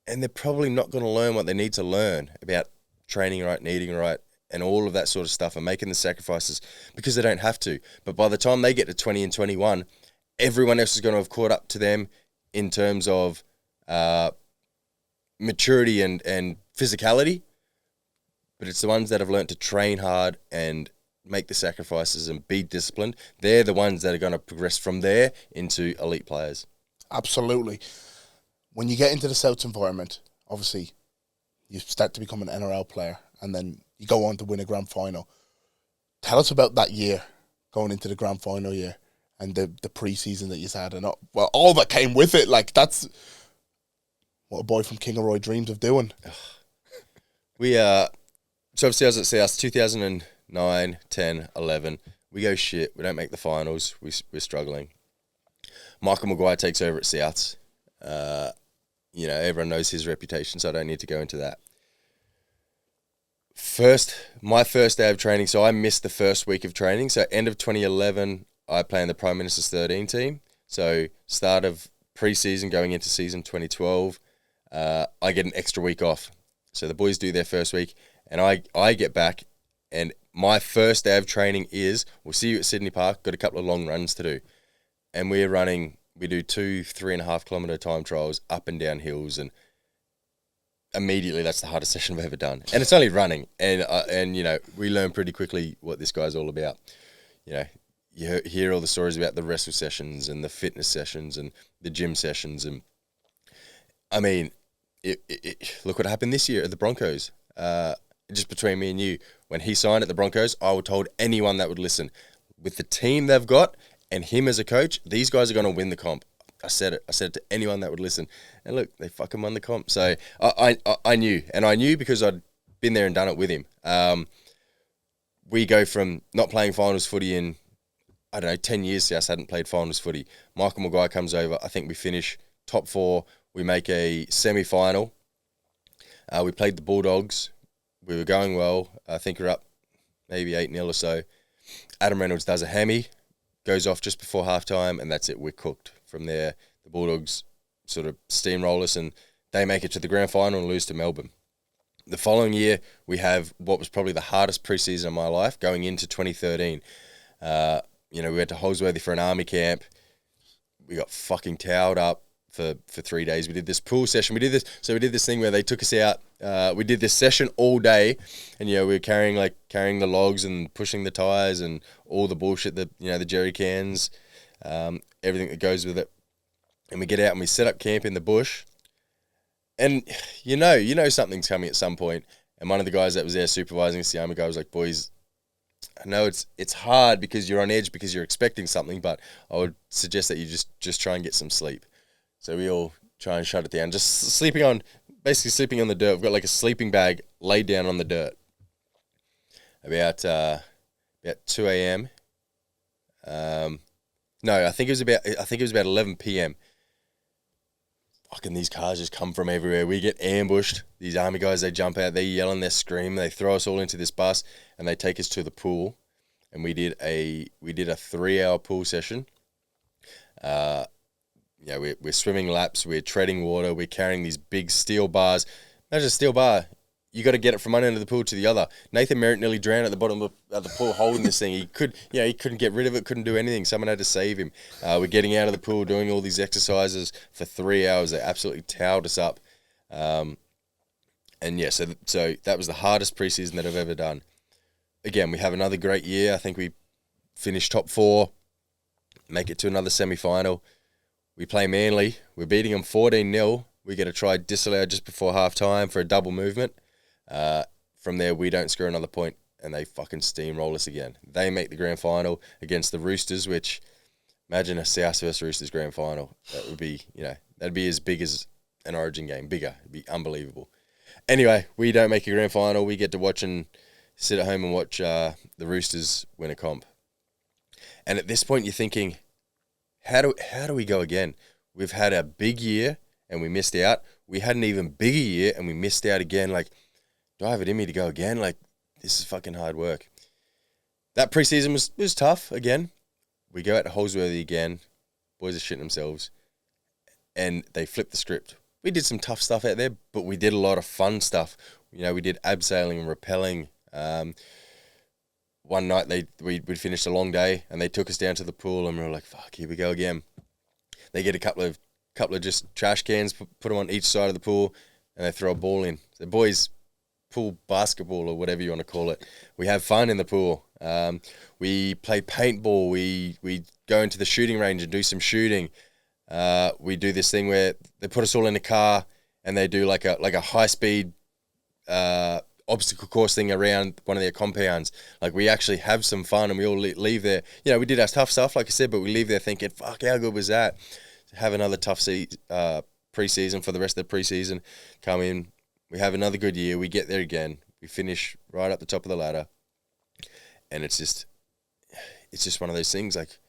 and they're probably not going to learn what they need to learn about training right and eating right and all of that sort of stuff and making the sacrifices because they don't have to. But by the time they get to 20 and 21, everyone else is going to have caught up to them in terms of maturity and physicality. But it's the ones that have learned to train hard and make the sacrifices and be disciplined. They're the ones that are going to progress from there into elite players. Absolutely. When you get into the Souths environment, obviously, you start to become an NRL player and then you go on to win a grand final. Tell us about that year, going into the grand final year and the pre-season that you had and all that came with it. Like, that's what a boy from Kingaroy dreams of doing. So obviously I was at South 2009, 10, 11. We go shit. We don't make the finals. We're struggling. Michael Maguire takes over at Souths. Everyone knows his reputation, so I don't need to go into that. My first day of training, so I missed the first week of training. So end of 2011, I play in the Prime Minister's 13 team. So start of pre-season going into season 2012, I get an extra week off. So the boys do their first week, and I get back, and my first day of training is, we'll see you at Sydney Park, got a couple of long runs to do. And we do 3.5 kilometre time trials up and down hills, and immediately that's the hardest session I've ever done. And it's only running, and we learn pretty quickly what this guy's all about. You hear all the stories about the wrestle sessions and the fitness sessions and the gym sessions, and I mean, look what happened this year at the Broncos. Just between me and you, when he signed at the Broncos, I would told anyone that would listen, with the team they've got and him as a coach, these guys are going to win the comp. I said it to anyone that would listen, and look, they fucking won the comp. So I knew because I'd been there and done it with him. We go from not playing finals footy in, 10 years. South hadn't played finals footy. Michael Maguire comes over. I think we finish top 4. We make a semi-final. We played the Bulldogs. We were going well. I think we're up maybe 8-0 or so. Adam Reynolds does a hammy, goes off just before halftime, and that's it. We're cooked. From there, the Bulldogs sort of steamroll us, and they make it to the grand final and lose to Melbourne. The following year, we have what was probably the hardest preseason of my life going into 2013. We went to Holsworthy for an army camp. We got fucking towed up for 3 days. We did this pool session. We did this thing where they took us out. We did this session all day, and we were carrying the logs and pushing the tires and all the bullshit that the jerry cans, everything that goes with it. And we get out and we set up camp in the bush, and something's coming at some point. And one of the guys that was there supervising us, the army guy, was like, "Boys, I know it's hard because you're on edge because you're expecting something, but I would suggest that you just try and get some sleep. So we all try and shut it down. Just sleeping on the dirt. We've got like a sleeping bag laid down on the dirt. About 2 a.m. No, I think it was about 11 p.m. Fucking these cars just come from everywhere. We get ambushed. These army guys, they jump out, they yell and they scream, they throw us all into this bus, and they take us to the pool. And we did a 3-hour pool session. We're swimming laps, we're treading water, we're carrying these big steel bars. Imagine a steel bar. You got to get it from one end of the pool to the other. Nathan Merritt nearly drowned at the bottom of the pool holding this thing. He couldn't get rid of it, couldn't do anything. Someone had to save him. We're getting out of the pool, doing all these exercises for 3 hours. They absolutely towed us up. So that was the hardest preseason that I've ever done. Again, we have another great year. I think we finish top 4, make it to another semi-final. We play Manly. We're beating them 14-0. We get a try disallowed just before half-time for a double movement. From there, we don't score another point, and they fucking steamroll us again. They make the grand final against the Roosters, which, imagine a South versus Roosters grand final. That would be, that'd be as big as an Origin game, bigger. It'd be unbelievable. Anyway, we don't make a grand final. We get to watch and sit at home and watch the Roosters win a comp. And at this point, you're thinking, how do we go again? We've had a big year, and we missed out. We had an even bigger year, and we missed out again. Like, do I have it in me to go again? Like, this is fucking hard work. That preseason was tough again. We go out to Holsworthy again. Boys are shitting themselves. And they flipped the script. We did some tough stuff out there, but we did a lot of fun stuff. We did abseiling and rappelling. One night we'd finished a long day, and they took us down to the pool, and we were like, fuck, here we go again. They get a couple of just trash cans, put them on each side of the pool, and they throw a ball in. So boys, pool basketball or whatever you want to call it. We have fun in the pool. We play paintball. We go into the shooting range and do some shooting. We do this thing where they put us all in a car and they do like a high speed obstacle course thing around one of their compounds. Like, we actually have some fun, and we all leave there. We did our tough stuff, like I said, but we leave there thinking, fuck, how good was that? Have another tough preseason for the rest of the preseason. Come in. We have another good year. We get there again. We finish right up the top of the ladder. And it's just one of those things, like,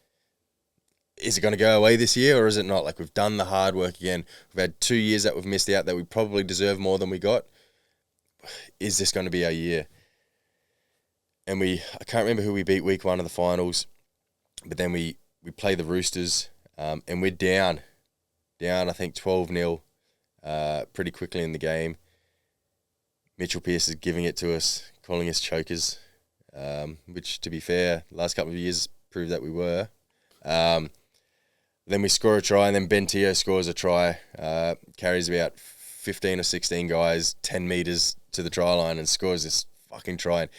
is it going to go away this year or is it not? Like, we've done the hard work again. We've had 2 years that we've missed out that we probably deserve more than we got. Is this going to be our year? And I can't remember who we beat week 1 of the finals, but then we play the Roosters, and we're down, I think 12-0 pretty quickly in the game. Mitchell Pearce is giving it to us, calling us chokers, which, to be fair, the last couple of years proved that we were. Then we score a try, and then Ben Teo scores a try, carries about 15 or 16 guys 10 metres to the try line and scores this fucking try. And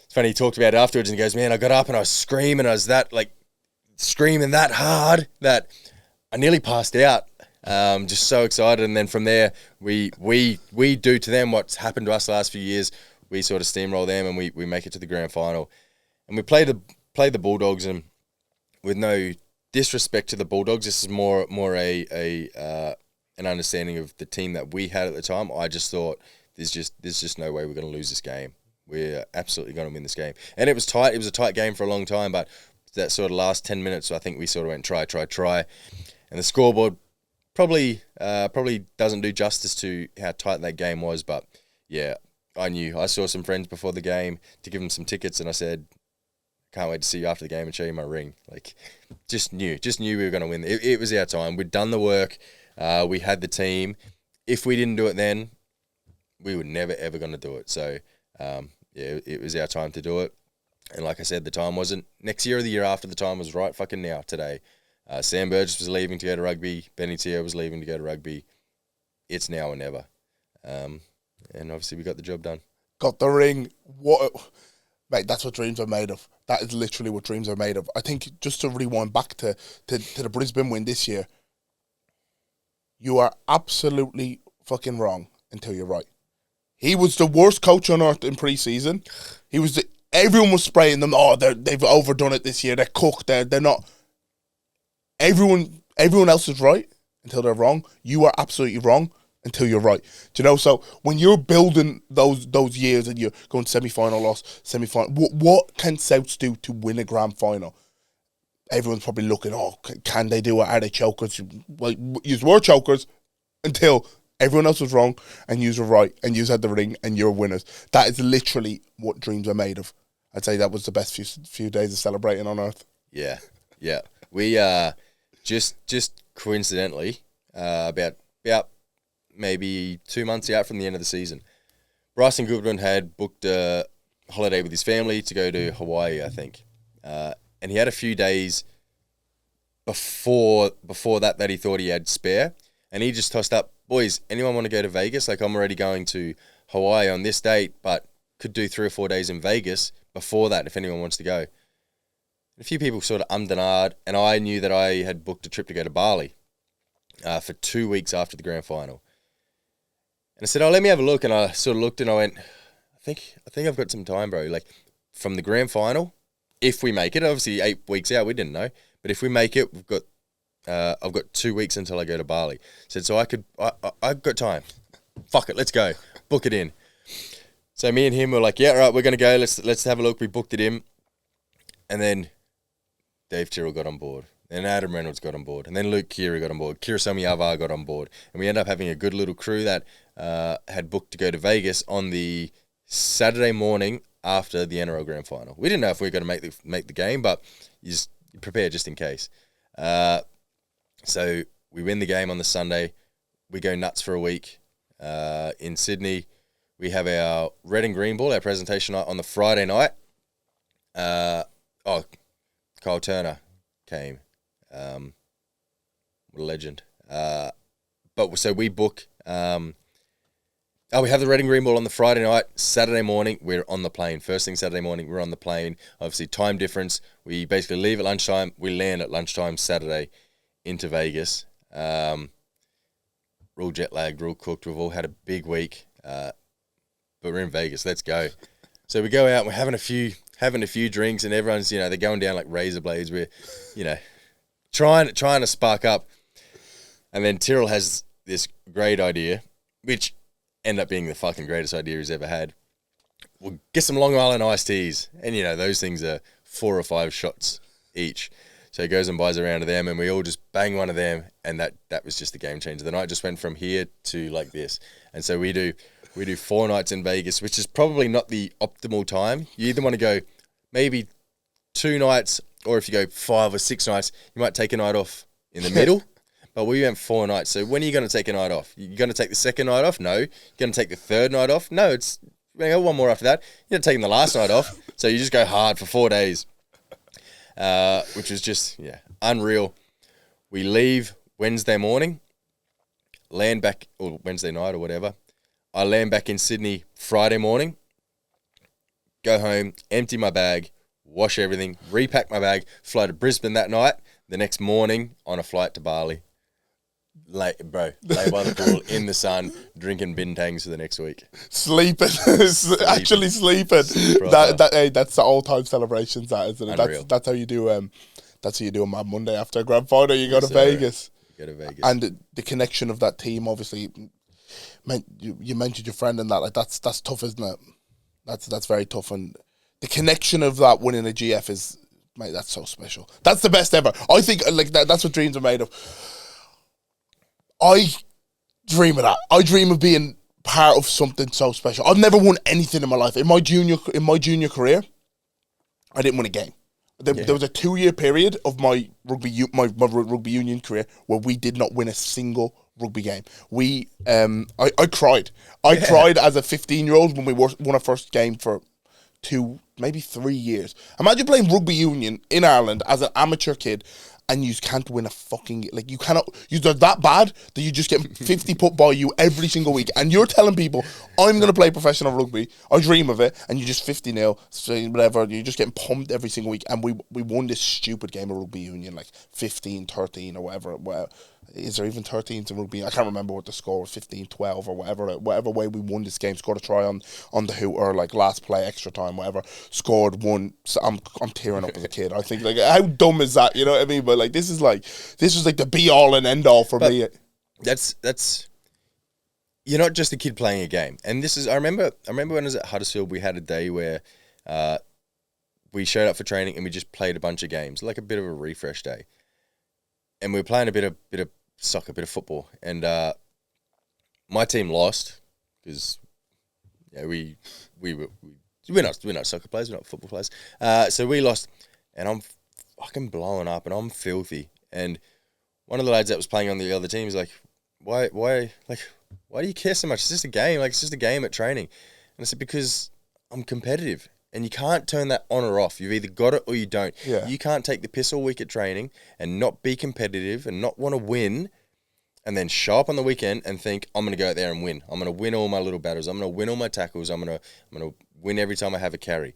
it's funny, he talked about it afterwards, and he goes, man, I got up and I was screaming. I was screaming that hard that I nearly passed out. Just so excited. And then from there, we do to them what's happened to us the last few years. We sort of steamroll them, and we make it to the grand final. And we play the Bulldogs, and with no disrespect to the Bulldogs, this is more an understanding of the team that we had at the time. I just thought there's just no way we're going to lose this game. We're absolutely going to win this game. And it was tight. It was a tight game for a long time, but that sort of last 10 minutes, I think we sort of went try. And the scoreboard probably doesn't do justice to how tight that game was, but yeah, I saw some friends before the game to give them some tickets, and I said, can't wait to see you after the game and show you my ring. Like, just knew we were going to win. It was our time. We'd done the work. We had the team. If we didn't do it then, we were never, ever going to do it. So, it was our time to do it. And like I said, the time wasn't next year or the year after. The time was right fucking now, today. Sam Burgess was leaving to go to rugby. Benny Teo was leaving to go to rugby. It's now or never. And obviously we got the job done. Got the ring. Mate, that's what dreams are made of. That is literally what dreams are made of. I think, just to rewind back to the Brisbane win this year, you are absolutely fucking wrong until you're right. He was the worst coach on earth in pre-season. He was everyone was spraying them. Oh, they've overdone it this year. They're cooked. They're not. Everyone else is right until they're wrong. You are absolutely wrong until you're right. Do you know? So when you're building those years and you're going semi-final loss, semi-final, what can Souths do to win a grand final? Everyone's probably looking, oh, can they do it? Are they chokers? Well, you were chokers until everyone else was wrong and you were right and you had the ring and you're winners. That is literally what dreams are made of. I'd say that was the best few days of celebrating on Earth. Yeah. We just coincidentally about maybe 2 months out from the end of the season, Bryson Goodwin had booked a holiday with his family to go to Hawaii, I think. And he had a few days before that he thought he had spare. And he just tossed up, boys, anyone want to go to Vegas? Like, I'm already going to Hawaii on this date, but could do 3 or 4 days in Vegas before that if anyone wants to go. A few people sort of ummed and ahed, and I knew that I had booked a trip to go to Bali for 2 weeks after the grand final. And I said, oh, let me have a look. And I sort of looked and I went, I think I've got some time, bro. Like, from the grand final, if we make it, obviously 8 weeks out, we didn't know. But if we make it, I've got 2 weeks until I go to Bali. Said, so I've got time. Fuck it, let's go. Book it in. So me and him were like, yeah, all right, we're going to go. Let's have a look. We booked it in. And then Dave Tyrrell got on board. Then Adam Reynolds got on board. And then Luke Keary got on board. Kirisomi Avar got on board. And we ended up having a good little crew that had booked to go to Vegas on the Saturday morning after the NRL Grand Final. We didn't know if we were going to make the game, but you just prepare just in case. So we win the game on the Sunday. We go nuts for a week in Sydney. We have our red and green ball, our presentation night on the Friday night. Kyle Turner came. What a legend. So we book. We have the red and green ball on the Friday night. Saturday morning, we're on the plane. First thing Saturday morning, we're on the plane. Obviously, time difference. We basically leave at lunchtime. We land at lunchtime Saturday into Vegas. Real jet lagged, real cooked. We've all had a big week. But we're in Vegas. Let's go. So we go out and we're having a few drinks, and everyone's, they're going down like razor blades. We're, trying to spark up. And then Tyrrell has this great idea, which ended up being the fucking greatest idea he's ever had. We'll get some Long Island iced teas. And, those things are 4 or 5 shots each. So he goes and buys a round of them, and we all just bang one of them, and that was just a game changer. The night just went from here to like this. And so we do 4 nights in Vegas, which is probably not the optimal time. You either want to go maybe 2 nights, or if you go 5 or 6 nights, you might take a night off in the middle. But we went 4 nights. So when are you going to take a night off? You're going to take the second night off? No. You're going to take the third night off? No. It's we're going to go one more after that. You're not taking the last night off. So you just go hard for 4 days, which is just, unreal. We leave Wednesday morning, land back, or Wednesday night or whatever. I land back in Sydney Friday morning, go home, empty my bag, wash everything, repack my bag, fly to Brisbane that night. The next morning, on a flight to Bali. Lay by the pool, in the sun, drinking bintangs for the next week. Sleeping. Actually sleeping. That's the all-time celebrations, that, isn't it? Unreal. That's how you do that's how you do a Mad Monday after a grand final. You go to Vegas. Go to Vegas. And the connection of that team, obviously, you mentioned your friend and that. Like that's tough, isn't it? That's very tough. And the connection of that winning a GF is, mate, that's so special. That's the best ever. I think that's what dreams are made of. I dream of that. I dream of being part of something so special. I've never won anything in my life. In my junior career, I didn't win a game. There was a 2-year period of my rugby union career where we did not win a single rugby game. I cried. I cried as a 15-year-old when we won our first game for 2, maybe 3 years. Imagine playing rugby union in Ireland as an amateur kid, and you can't win a fucking... Like, you cannot... You're that bad that you just get 50 put by you every single week. And you're telling people, I'm going to play professional rugby. I dream of it. And you just 50-0, so whatever. You're just getting pumped every single week. And we won this stupid game of rugby union, like 15-13 or whatever. is there even 13s in rugby? I can't remember what the score was, 15-12 or whatever way we won this game. Scored a try on the hooter, like last play, extra time, whatever. Scored one. So I'm tearing up as a kid. I think, like, how dumb is that? You know what I mean? But like this was like the be all and end all for me. That's you're not just a kid playing a game. And this is I remember when I was at Huddersfield, we had a day where we showed up for training and we just played a bunch of games, like a bit of a refresh day. And we were playing a bit of soccer, a bit of football. And my team lost because we're not soccer players, we're not football players. So we lost, and I'm fucking blowing up and I'm filthy. And one of the lads that was playing on the other team is like, why do you care so much? It's just a game. Like, it's just a game at training. And I said, because I'm competitive. And you can't turn that on or off. You've either got it or you don't. Yeah. You can't take the piss all week at training and not be competitive and not want to win and then show up on the weekend and think, I'm going to go out there and win. I'm going to win all my little battles. I'm going to win all my tackles. I'm going to win every time I have a carry.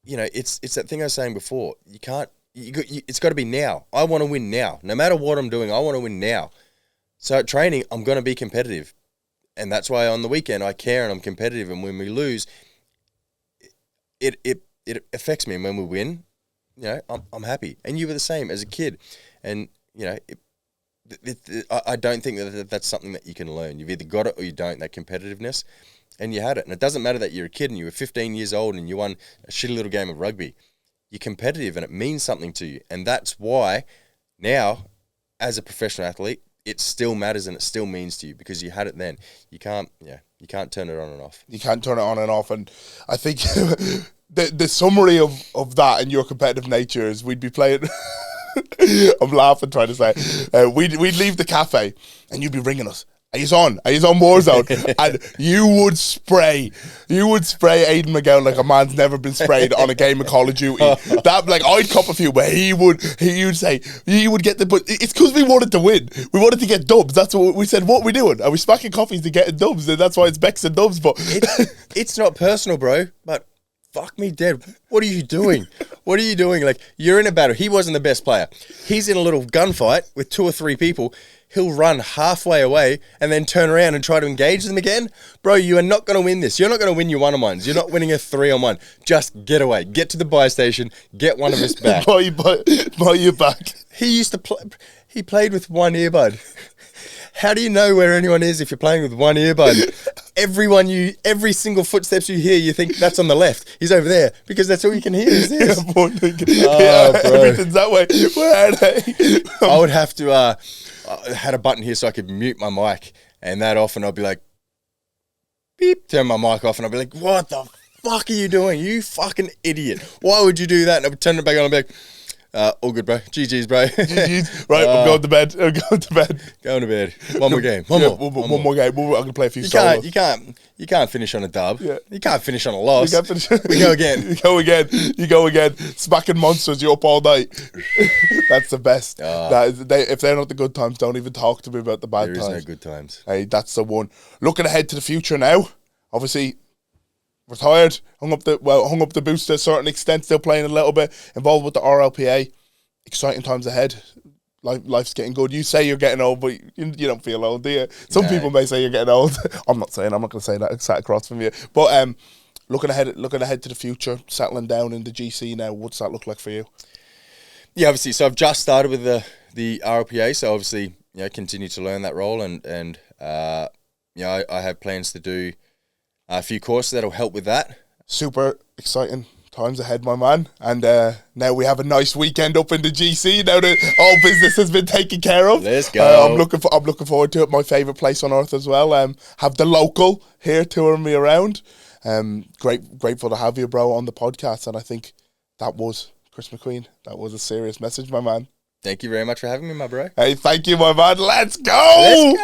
You know, it's that thing I was saying before. You can't. It's got to be now. I want to win now. No matter what I'm doing, I want to win now. So at training, I'm going to be competitive. And that's why on the weekend I care and I'm competitive. And when we lose, it affects me. And when we win, you know, I'm happy. And you were the same as a kid. And, you know, I don't think that's something that you can learn. You've either got it or you don't, that competitiveness. And you had it. And it doesn't matter that you're a kid and you were 15 years old and you won a shitty little game of rugby. You're competitive and it means something to you. And that's why now, as a professional athlete, it still matters and it still means to you because you had it then. You can't turn it on and off. You can't turn it on and off. And I think the summary of that and your competitive nature is we'd be playing... I'm laughing trying to say. We'd leave the cafe and you'd be ringing us. Are you on Warzone? And you would spray Aidan McGowan like a man's never been sprayed on a game of Call of Duty. That, like, I'd cop a few, but he would say, he would get but it's because we wanted to win. We wanted to get dubs. That's what we said. What are we doing? Are we smacking coffees to get dubs? And that's why it's Becks and dubs. But it's not personal, bro. But fuck me dead. What are you doing? What are you doing? Like, you're in a battle. He wasn't the best player. He's in a little gunfight with 2 or 3 people. He'll run halfway away and then turn around and try to engage them again. Bro, you are not going to win this. You're not going to win your one-on-ones. You're not winning a 3-on-1. Just get away. Get to the buy station. Get one of us back. buy you back. He used to play. He played with one earbud. How do you know where anyone is if you're playing with one earbud? Every single footsteps you hear, you think that's on the left. He's over there because that's all you can hear is this. Bro. Everything's that way. Where are they? I would have to. I had a button here so I could mute my mic, and that off, and I'd be like, beep, turn my mic off, and I'd be like, what the fuck are you doing? You fucking idiot. Why would you do that? And I'd turn it back on and be like, all good, bro. GG's, bro. GG's. Right, I'm going to bed. Going to bed. One more game. One more game. I'm going to play a few solos. You can't finish on a dub. Yeah. You can't finish on a loss. You can't finish. We go again. You go again. Smacking monsters. You're up all night. That's the best. If they're not the good times, don't even talk to me about the bad times. There is no good times. Hey, that's the one. Looking ahead to the future now. Obviously, retired. Hung up the boots to a certain extent. Still playing a little bit. Involved with the RLPA. Exciting times ahead. Life's getting good. You say you're getting old, but you don't feel old, do you? Some people may say you're getting old. I'm not going to say that. Sat across from you. But looking ahead to the future, settling down in the GC now. What's that look like for you? Yeah, obviously. So I've just started with the RLPA. So obviously, continue to learn that role, and I have plans to do a few courses that'll help with that. Super exciting times ahead, my man. And now we have a nice weekend up in the GC. Now that all business has been taken care of, let's go. I'm looking forward to it. My favourite place on earth as well. Have the local here touring me around. Grateful to have you, bro, on the podcast. And I think that was Chris McQueen. That was a serious message, my man. Thank you very much for having me, my bro. Hey, thank you, my man. Let's go.